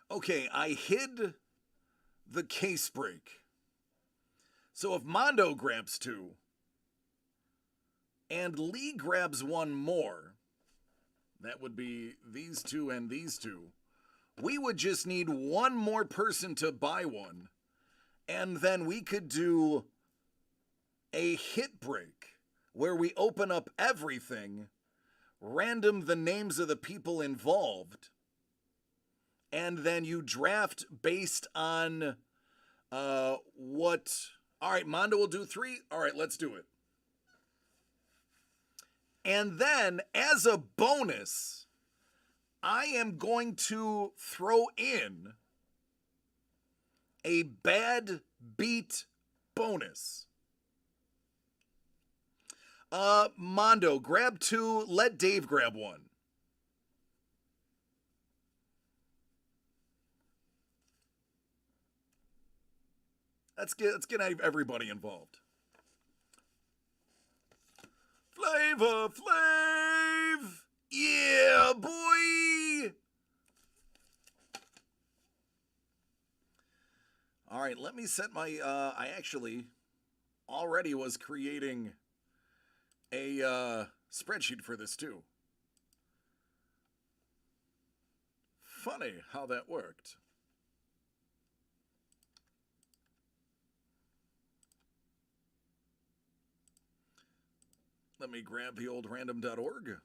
Okay, I hid the case break. So if Mondo grabs 2, and Lee grabs 1 more, that would be these 2 and these 2, we would just need 1 more person to buy 1, and then we could do a hit break where we open up everything, random the names of the people involved, and then you draft based on what. All right, Mondo will do 3. All right, let's do it. And then, as a bonus, I am going to throw in a bad beat bonus. Mondo, grab 2. Let Dave grab 1. Let's get everybody involved. Flavor Flav! Yeah, boy! All right, let me set my, I actually already was creating a spreadsheet for this too. Funny how that worked. Let me grab the old random.org.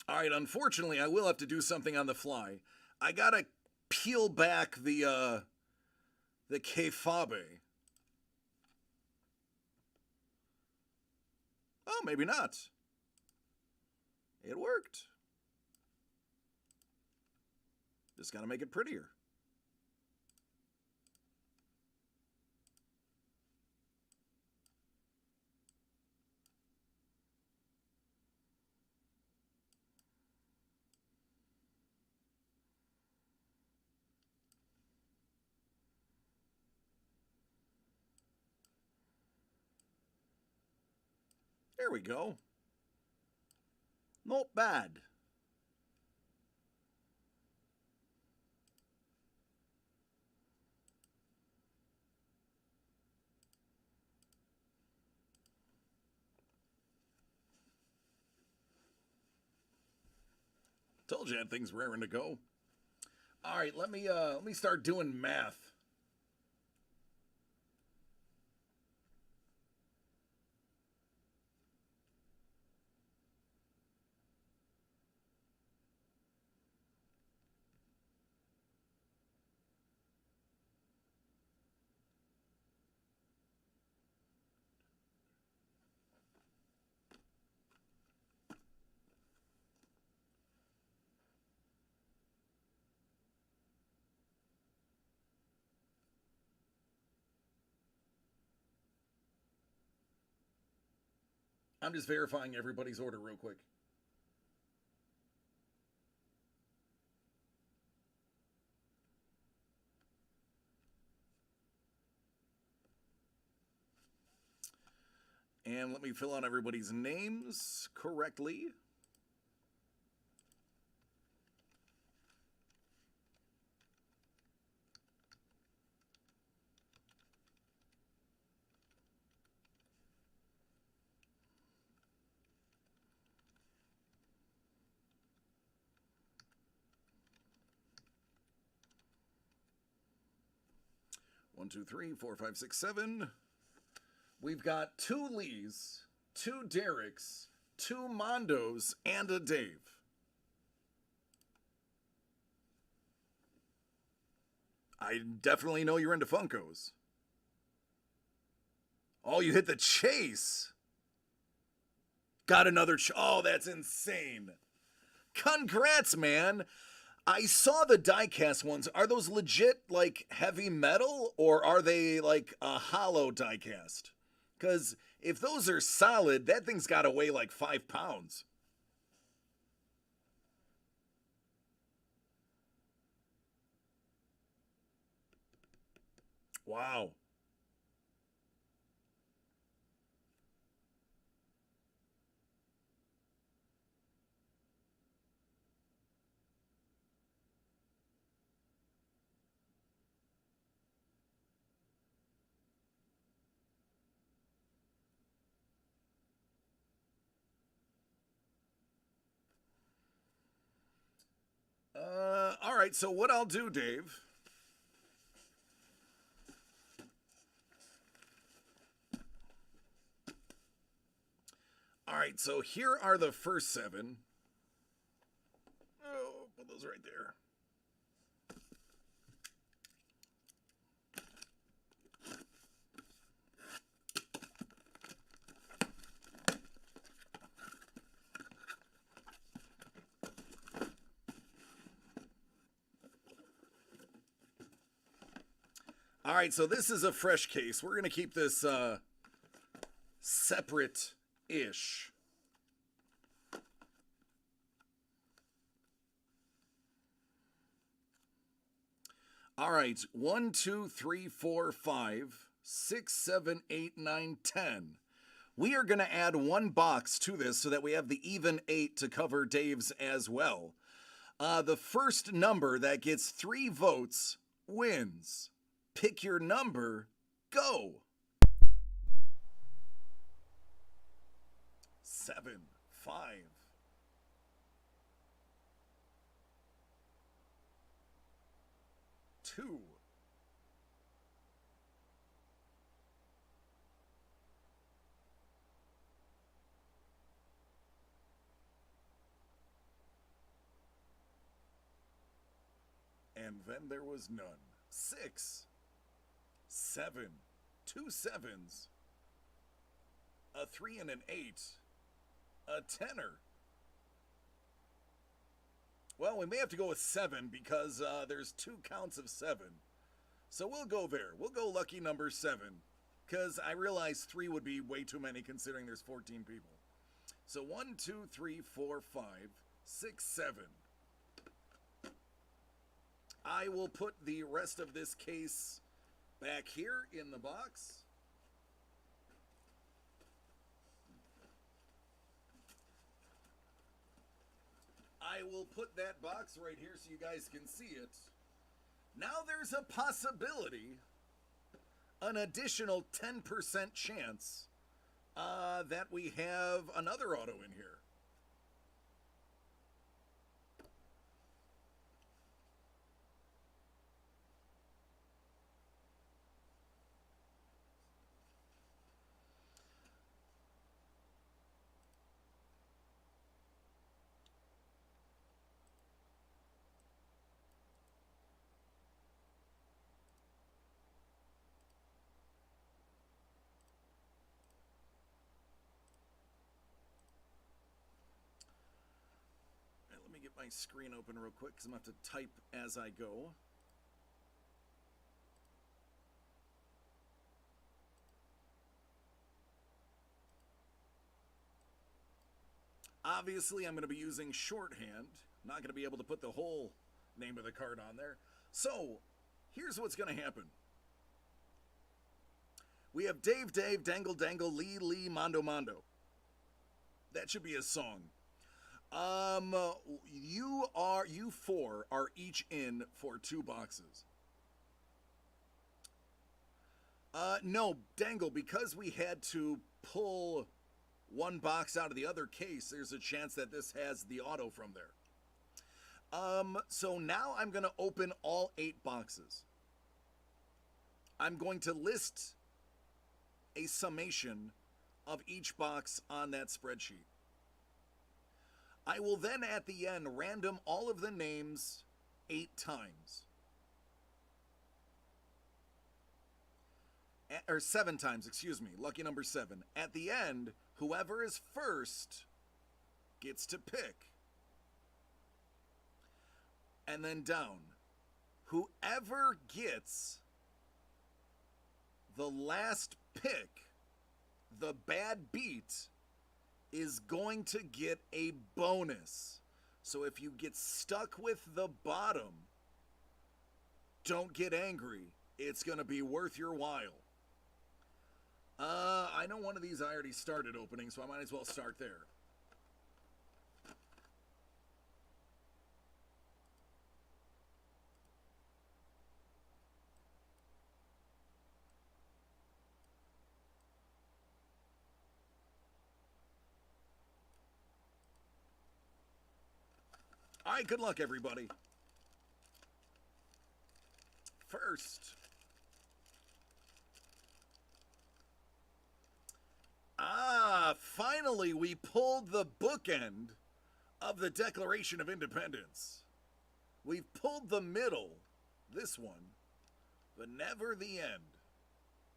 All right, unfortunately, I will have to do something on the fly. I gotta peel back the kayfabe. Oh, maybe not. It worked. Just gotta make it prettier. There we go. Not bad. Told you I had things raring to go. All right, let me start doing math. I'm just verifying everybody's order real quick. And let me fill out everybody's names correctly. One, two, three, four, five, six, seven. We've got 2 Lees, 2 Derricks, 2 Mondos, and a Dave. I definitely know you're into Funkos. Oh, you hit the chase. Got another. Oh, that's insane. Congrats, man. I saw the diecast ones. Are those legit, like, heavy metal, or are they, like, a hollow diecast? Because if those are solid, that thing's got to weigh like 5 pounds. Wow. All right, so what I'll do, Dave. All right, so here are the first 7. Oh, put those right there. All right, so this is a fresh case. We're going to keep this separate-ish. All right, 1, 2, 3, 4, 5, 6, 7, 8, 9, 10. We are going to add one box to this so that we have the even 8 to cover Dave's as well. The first number that gets 3 votes wins. Pick your number, go. 7, 5. 2. 'And then there was none. 6, 7, 2 sevens, a 3 and an 8, a tenner. Well, we may have to go with 7 because there's 2 counts of 7. So we'll go there. We'll go lucky number 7 because I realize 3 would be way too many considering there's 14 people. So 1, 2, 3, 4, 5, 6, 7. I will put the rest of this case back here in the box. I will put that box right here so you guys can see it. Now there's a possibility, an additional 10% chance that we have another auto in here. Get my screen open real quick because I'm going to have to type as I go. Obviously, I'm going to be using shorthand. I'm not going to be able to put the whole name of the card on there. So, here's what's going to happen. We have Dave, Dave, Dangle, Dangle, Lee, Lee, Mondo, Mondo. That should be a song. You 4 are each in for 2 boxes. No, Dangle, because we had to pull one box out of the other case, there's a chance that this has the auto from there. So now I'm going to open all 8 boxes. I'm going to list a summation of each box on that spreadsheet. I will then at the end random all of the names 8 times. Or 7 times, excuse me, lucky number 7. At the end, whoever is first gets to pick. And then down. Whoever gets the last pick, the bad beat, is going to get a bonus. So if you get stuck with the bottom, don't get angry. It's going to be worth your while. I know one of these I already started opening, so I might as well start there. All right, good luck, everybody. First. Finally, we pulled the bookend of the Declaration of Independence. We've pulled the middle, this one, but never the end.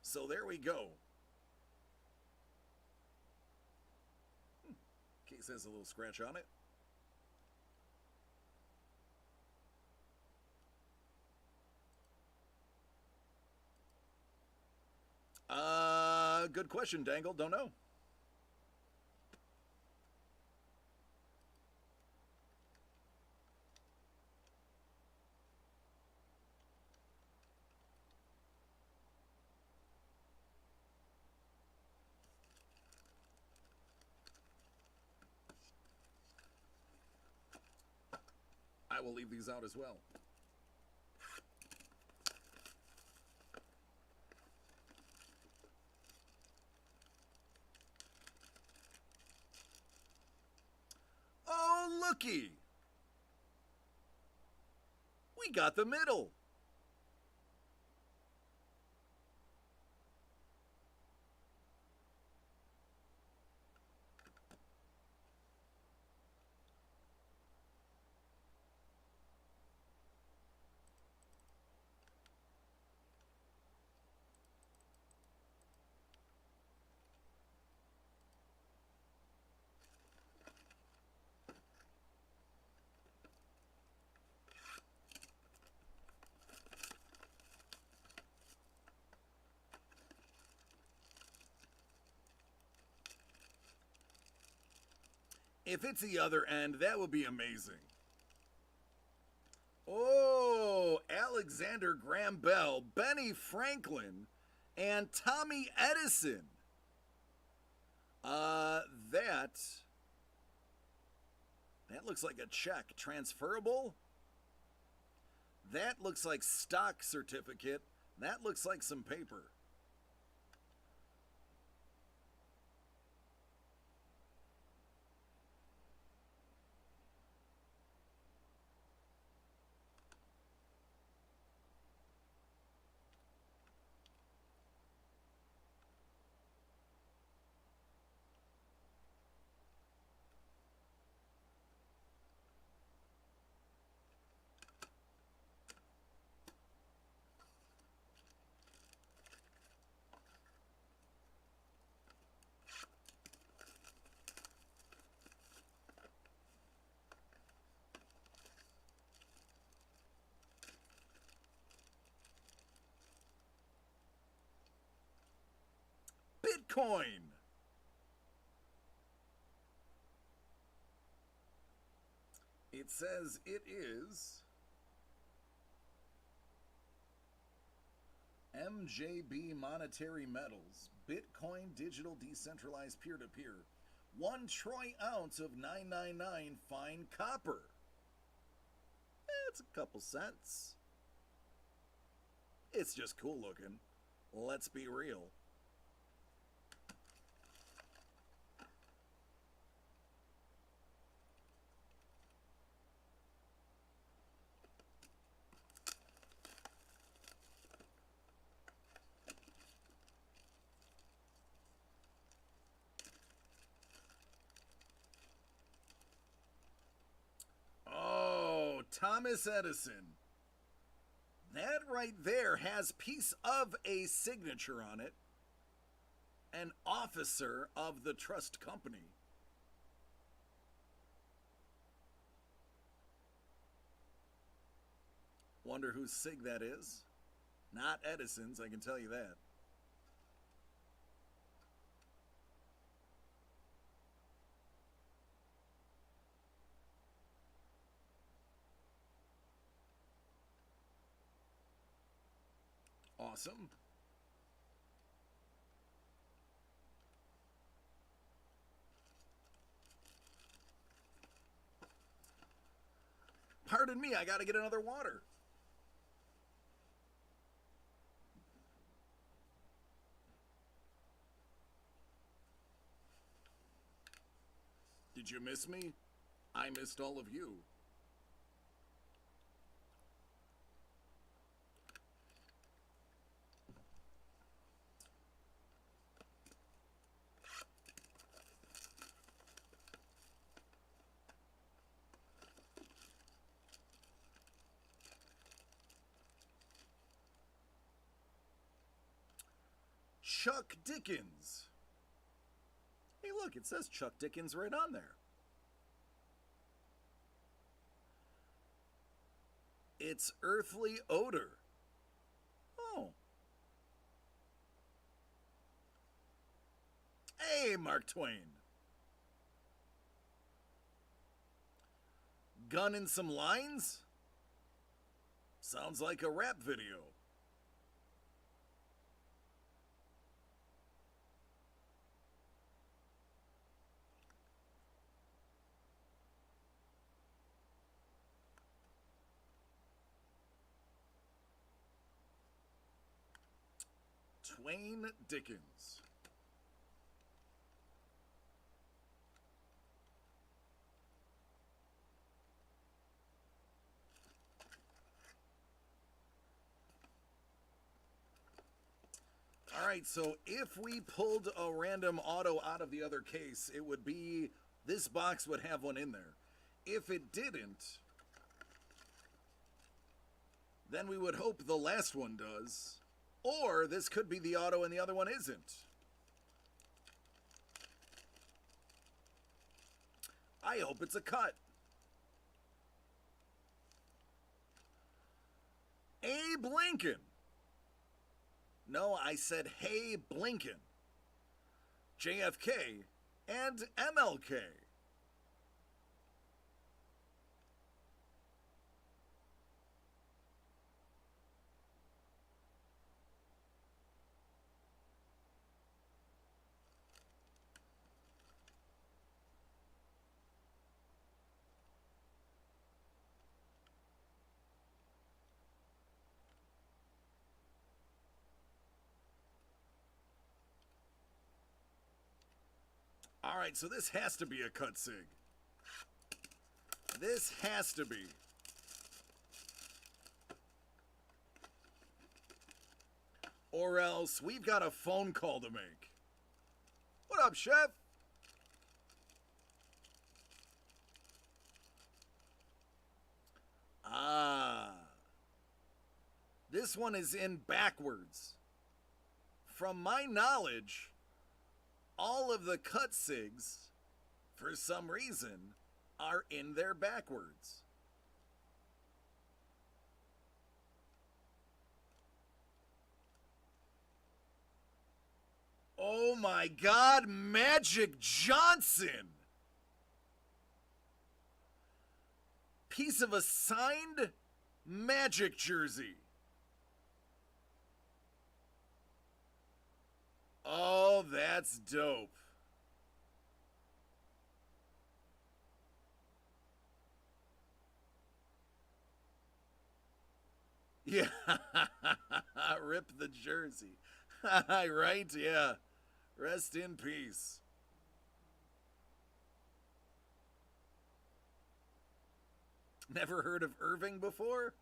So there we go. Case has a little scratch on it. Good question, Dangle. Don't know. I will leave these out as well. Oh, looky! We got the middle. If it's the other end, that would be amazing. Oh, Alexander Graham Bell, Benny Franklin, and Tommy Edison. That looks like a check. Transferable? That looks like stock certificate. That looks like some paper. Bitcoin. It says it is MJB Monetary Metals, Bitcoin Digital Decentralized Peer-to-Peer, 1 troy ounce of 999 fine copper. That's a couple cents. It's just cool looking. Let's be real. Oh, Thomas Edison. That right there has piece of a signature on it. An officer of the trust company. Wonder whose sig that is. Not Edison's, I can tell you that. Awesome. Pardon me, I gotta get another water. Did you miss me? I missed all of you. Chuck Dickens. Hey, look, it says Chuck Dickens right on there. It's Earthly Odor. Oh. Hey, Mark Twain. Gun and some lines? Sounds like a rap video. Twain Dickens. All right, so if we pulled a random auto out of the other case, it would be, this box would have one in there. If it didn't, then we would hope the last one does. Or this could be the auto and the other one isn't. I hope it's a cut. Abe Lincoln. No, I said, hey, Blinken. JFK and MLK. All right, so this has to be a cut sig. This has to be. Or else we've got a phone call to make. What up, chef? Ah. This one is in backwards. From my knowledge, all of the cut sigs, for some reason, are in there backwards. Oh my God, Magic Johnson! Piece of a signed Magic jersey. Oh, that's dope. Yeah, rip the jersey. Right? Yeah. Rest in peace. Never heard of Irving before?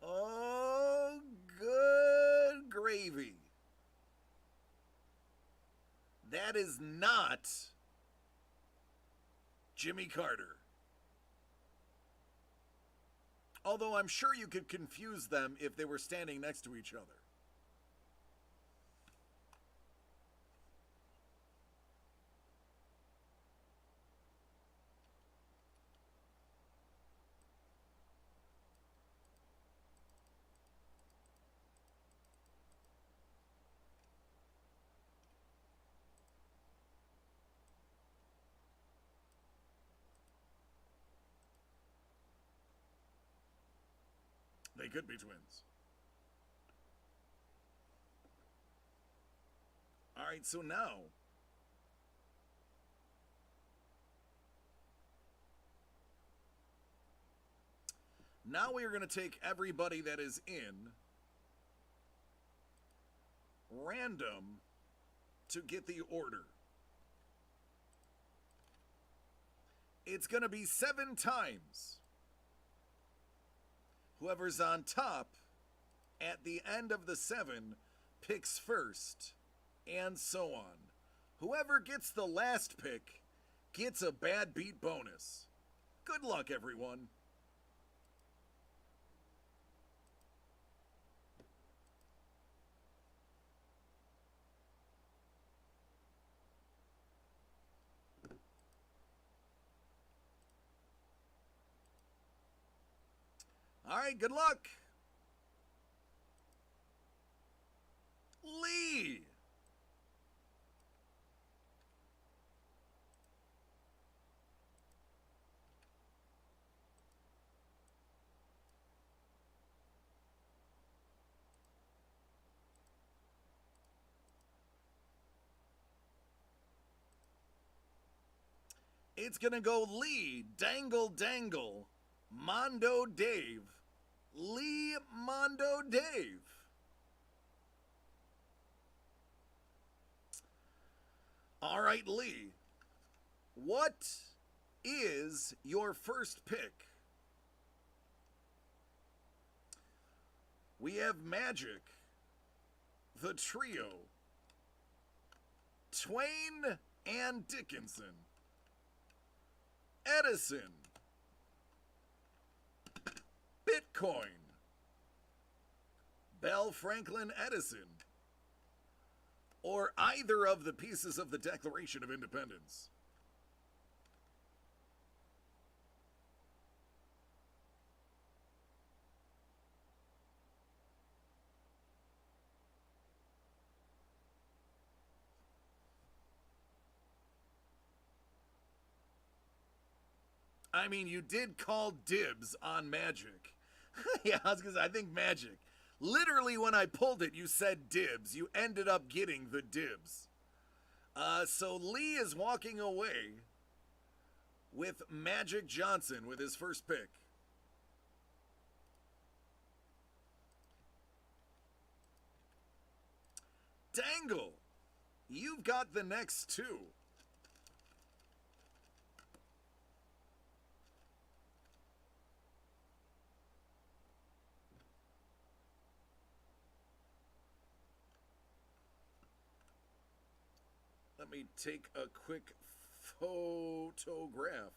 Oh, good gravy. That is not Jimmy Carter. Although I'm sure you could confuse them if they were standing next to each other. They could be twins. All right, so now we are going to take everybody that is in random to get the order. It's going to be 7 times. Whoever's on top at the end of the 7 picks first, and so on. Whoever gets the last pick gets a bad beat bonus. Good luck, everyone. All right, good luck. Lee. It's going to go Lee, Dangle Dangle, Mondo Dave, Lee Mondo Dave. All right, Lee. What is your first pick? We have Magic, the Trio, Twain and Dickinson, Edison, Bitcoin, Bell Franklin Edison, or either of the pieces of the Declaration of Independence. I mean, you did call dibs on Magic. Yeah, I was gonna say, I think Magic. Literally, when I pulled it, you said dibs. You ended up getting the dibs. So Lee is walking away with Magic Johnson with his first pick. Dangle, you've got the next two. Let me take a quick photograph.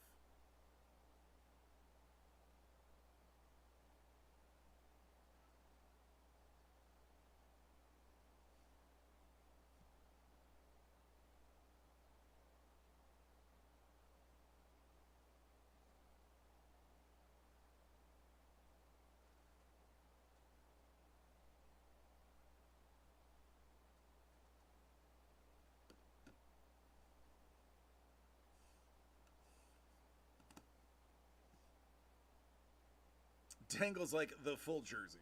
Dangle's like the full jersey.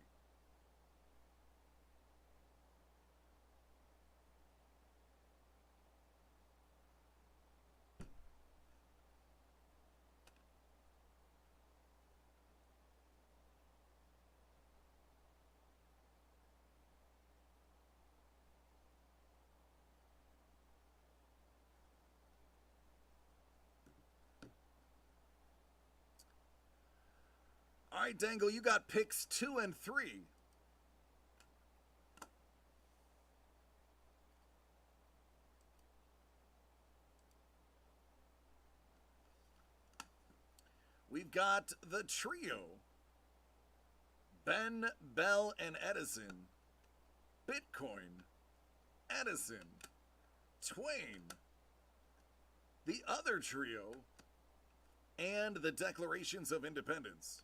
All right, Dangle, you got picks 2 and 3. We've got the Trio, Ben, Bell, and Edison, Bitcoin, Edison, Twain, the other Trio, and the Declarations of Independence.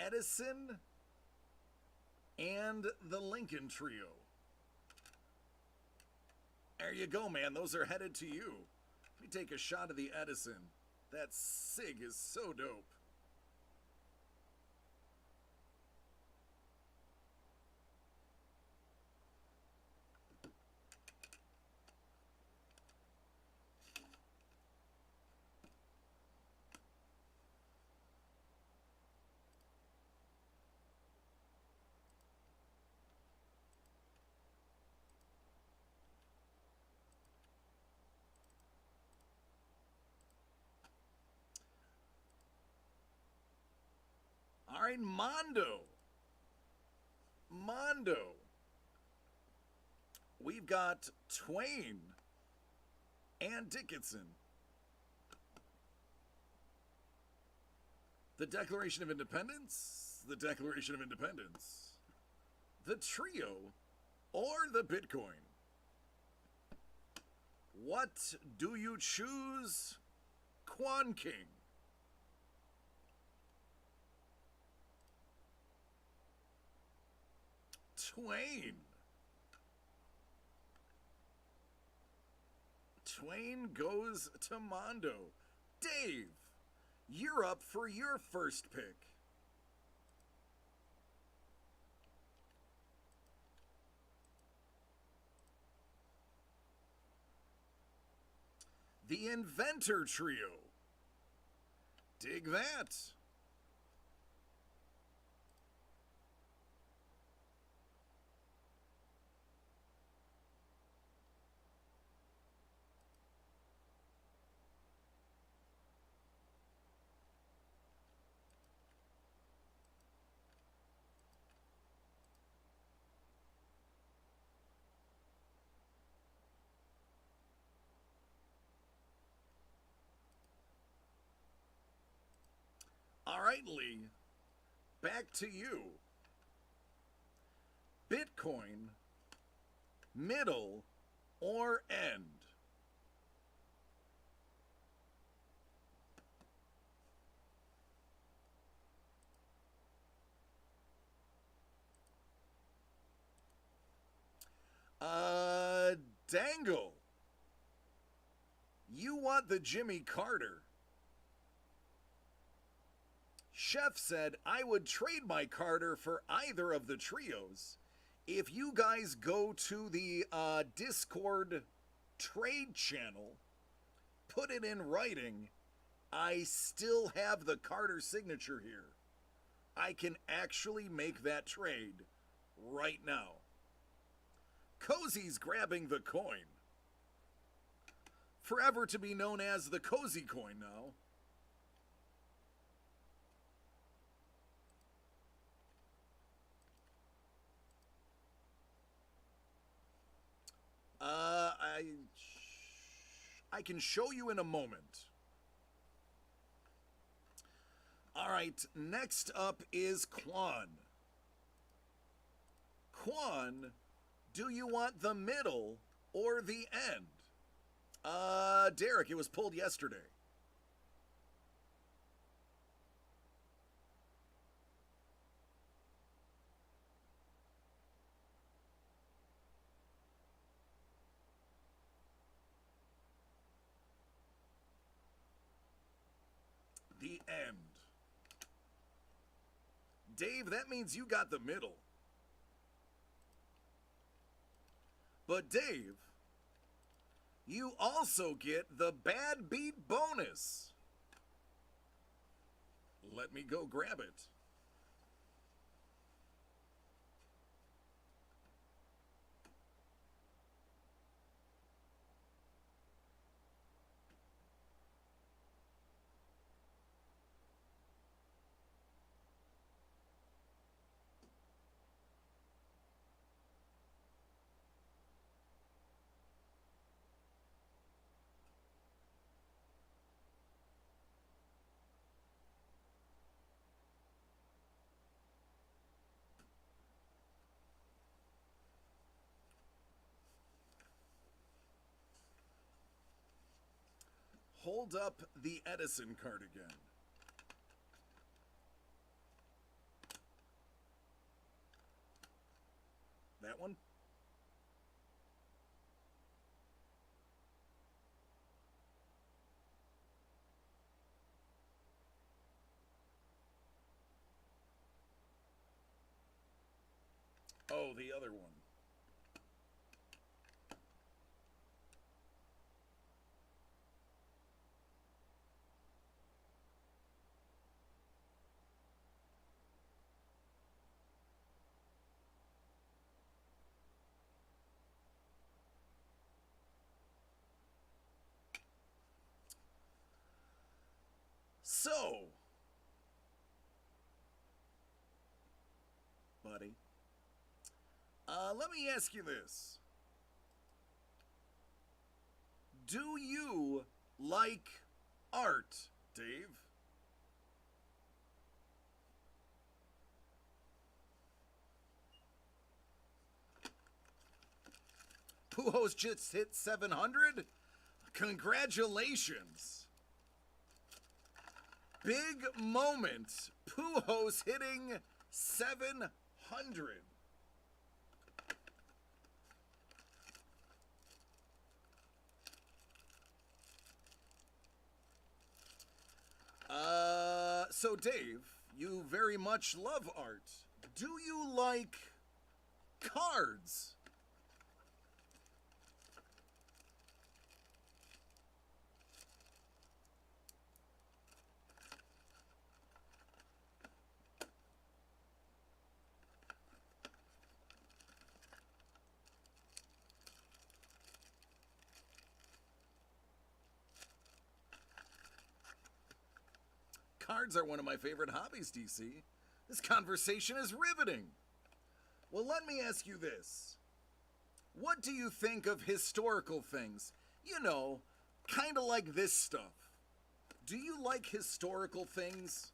Edison and the Lincoln Trio. There you go, man. Those are headed to you. Let me take a shot of the Edison. That SIG is so dope. All right, Mondo. We've got Twain and Dickinson. The Declaration of Independence. the trio, or the Bitcoin? What do you choose, Quan King? Twain. Twain goes to Mondo. Dave, you're up for your first pick. The Inventor Trio. Dig that. All right, Lee, back to you. Bitcoin, middle, or end? Dangle. You want the Jimmy Carter. Chef said I would trade my Carter for either of the trios. If you guys go to the Discord trade channel, put it in writing, I still have the Carter signature here. I can actually make that trade right now. Cozy's grabbing the coin. Forever to be known as the Cozy coin now. I can show you in a moment. All right, next up is Quan. Quan, do you want the middle or the end? Derek, it was pulled yesterday. The end. Dave, that means you got the middle. But Dave, you also get the bad beat bonus. Let me go grab it. Hold up the Edison card again. That one? Oh, the other one. So, buddy, let me ask you this. Do you like art, Dave? Pujols just hit 700? Congratulations. Big moment. Pujols hitting 700. So Dave, you very much love art. Do you like cards? Cards are one of my favorite hobbies, DC. This conversation is riveting. Well, let me ask you this. What do you think of historical things? You know, kind of like this stuff. Do you like historical things?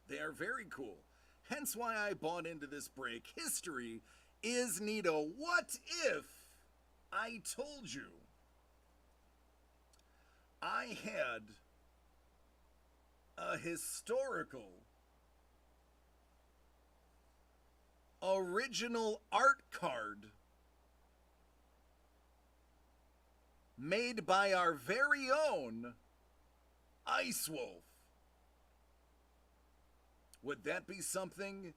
They are very cool. Hence why I bought into this break. History is neato. What if I told you I had a historical original art card made by our very own Ice Wolf? Would that be something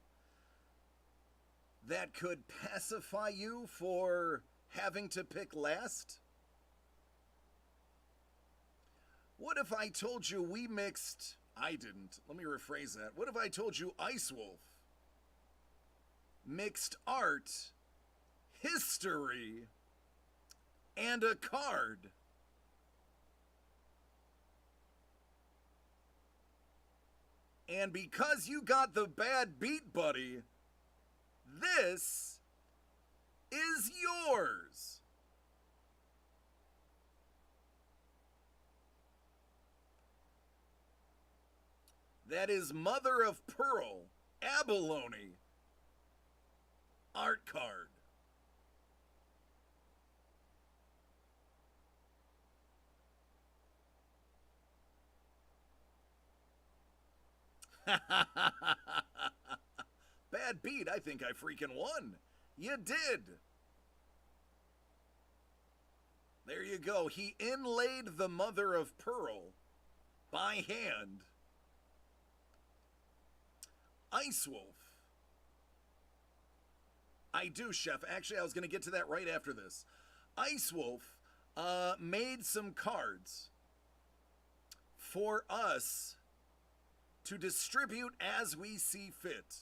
that could pacify you for having to pick last? What if I told you we mixed... I didn't. Let me rephrase that. What if I told you Ice Wolf mixed art, history, and a card? And because you got the bad beat, buddy, this is yours. That is Mother of Pearl, Abalone, art card. Bad beat, I think I freaking won. You did. There you go. He inlaid the Mother of Pearl by hand. Ice Wolf. I do, Chef. Actually, I was going to get to that right after this. Ice Wolf made some cards for us to distribute as we see fit.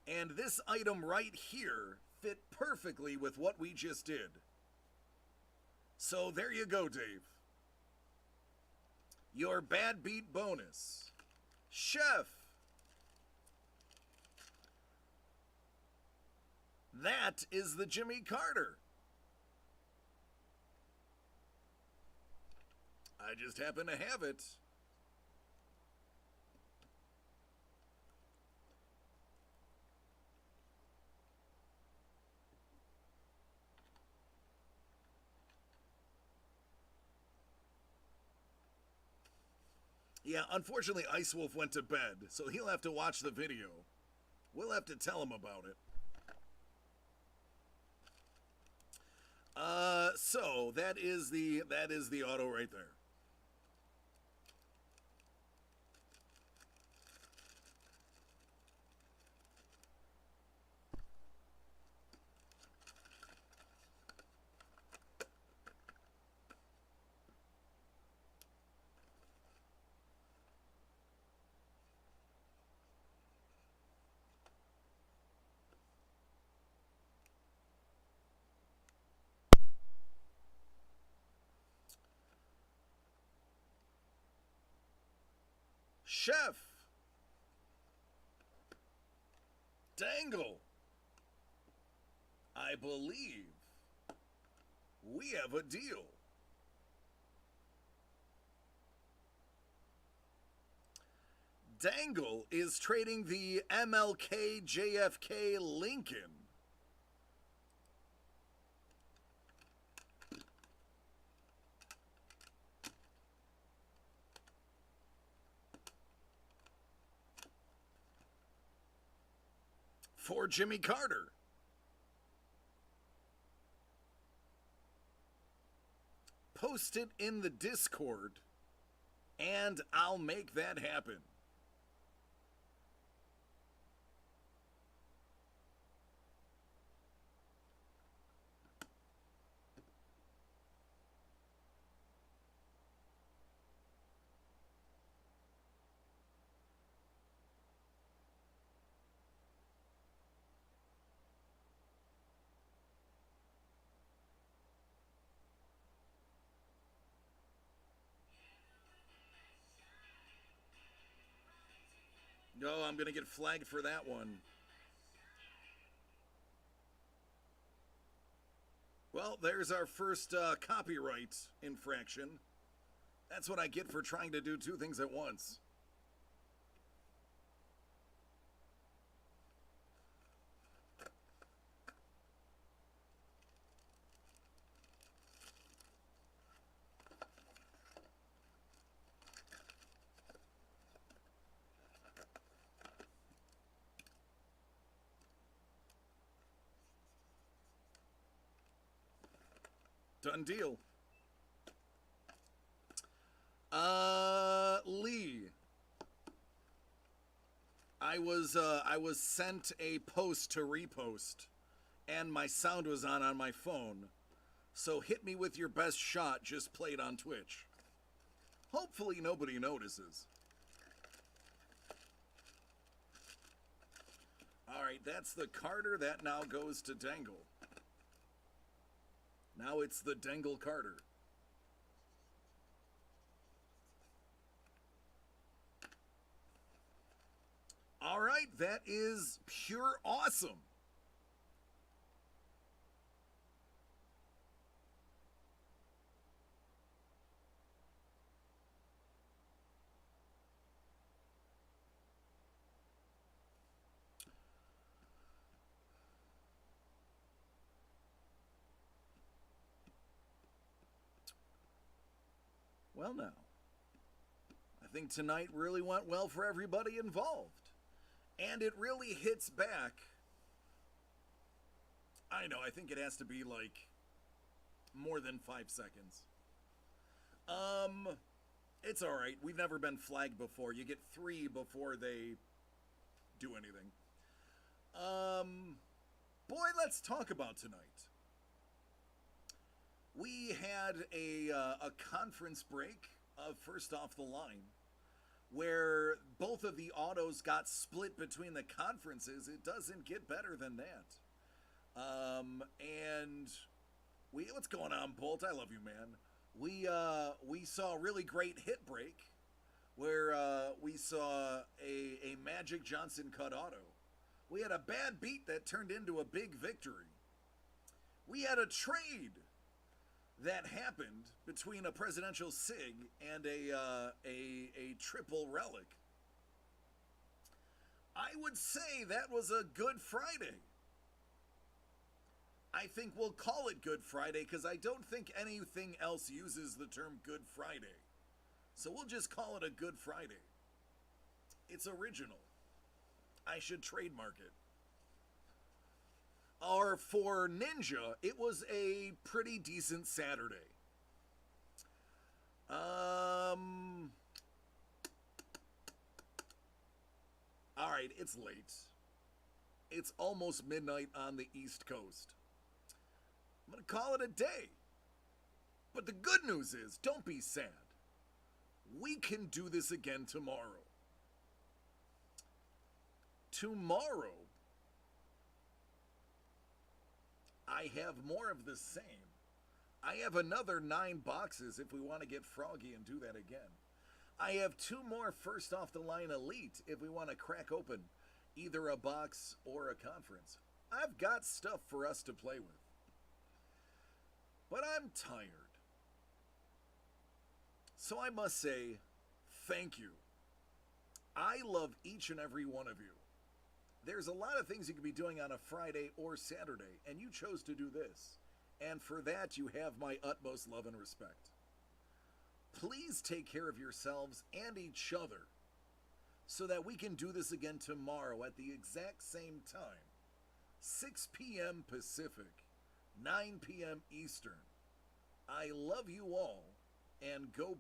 And this item right here fit perfectly with what we just did. So there you go, Dave. Your bad beat bonus. Chef. That is the Jimmy Carter. I just happen to have it. Yeah, unfortunately, Ice Wolf went to bed, so he'll have to watch the video. We'll have to tell him about it. So that is the auto right there. Chef, Dangle, I believe we have a deal. Dangle is trading the MLK JFK Lincoln for Jimmy Carter. Post it in the Discord, and I'll make that happen. No, I'm going to get flagged for that one. Well, there's our first copyright infraction. That's what I get for trying to do two things at once. Done deal. Lee. I was sent a post to repost, and my sound was on my phone. So hit me with your best shot just played on Twitch. Hopefully nobody notices. Alright, that's the Carter. That now goes to Dangle. Now it's the Dangle Carter. Alright, that is pure awesome. Well, now, I think tonight really went well for everybody involved. And it really hits back. I know, I think it has to be like more than 5 seconds. It's alright. We've never been flagged before. You get 3 before they do anything. Boy, let's talk about tonight. We had a conference break of First Off the Line, where both of the autos got split between the conferences. It doesn't get better than that. And what's going on, Bolt? I love you, man. We saw a really great hit break, where we saw a Magic Johnson cut auto. We had a bad beat that turned into a big victory. We had a trade that happened between a presidential SIG and a triple relic. I would say that was a Good Friday. I think we'll call it Good Friday because I don't think anything else uses the term Good Friday. So we'll just call it a Good Friday. It's original. I should trademark it. Or for Ninja, it was a pretty decent Saturday. Alright, it's late. It's almost midnight on the East Coast. I'm going to call it a day. But the good news is, don't be sad. We can do this again tomorrow. Tomorrow, I have more of the same. I have another 9 boxes if we want to get froggy and do that again. I have 2 more First Off the Line Elite if we want to crack open either a box or a conference. I've got stuff for us to play with. But I'm tired. So I must say, thank you. I love each and every one of you. There's a lot of things you could be doing on a Friday or Saturday, and you chose to do this. And for that, you have my utmost love and respect. Please take care of yourselves and each other so that we can do this again tomorrow at the exact same time. 6 p.m. Pacific, 9 p.m. Eastern. I love you all, and go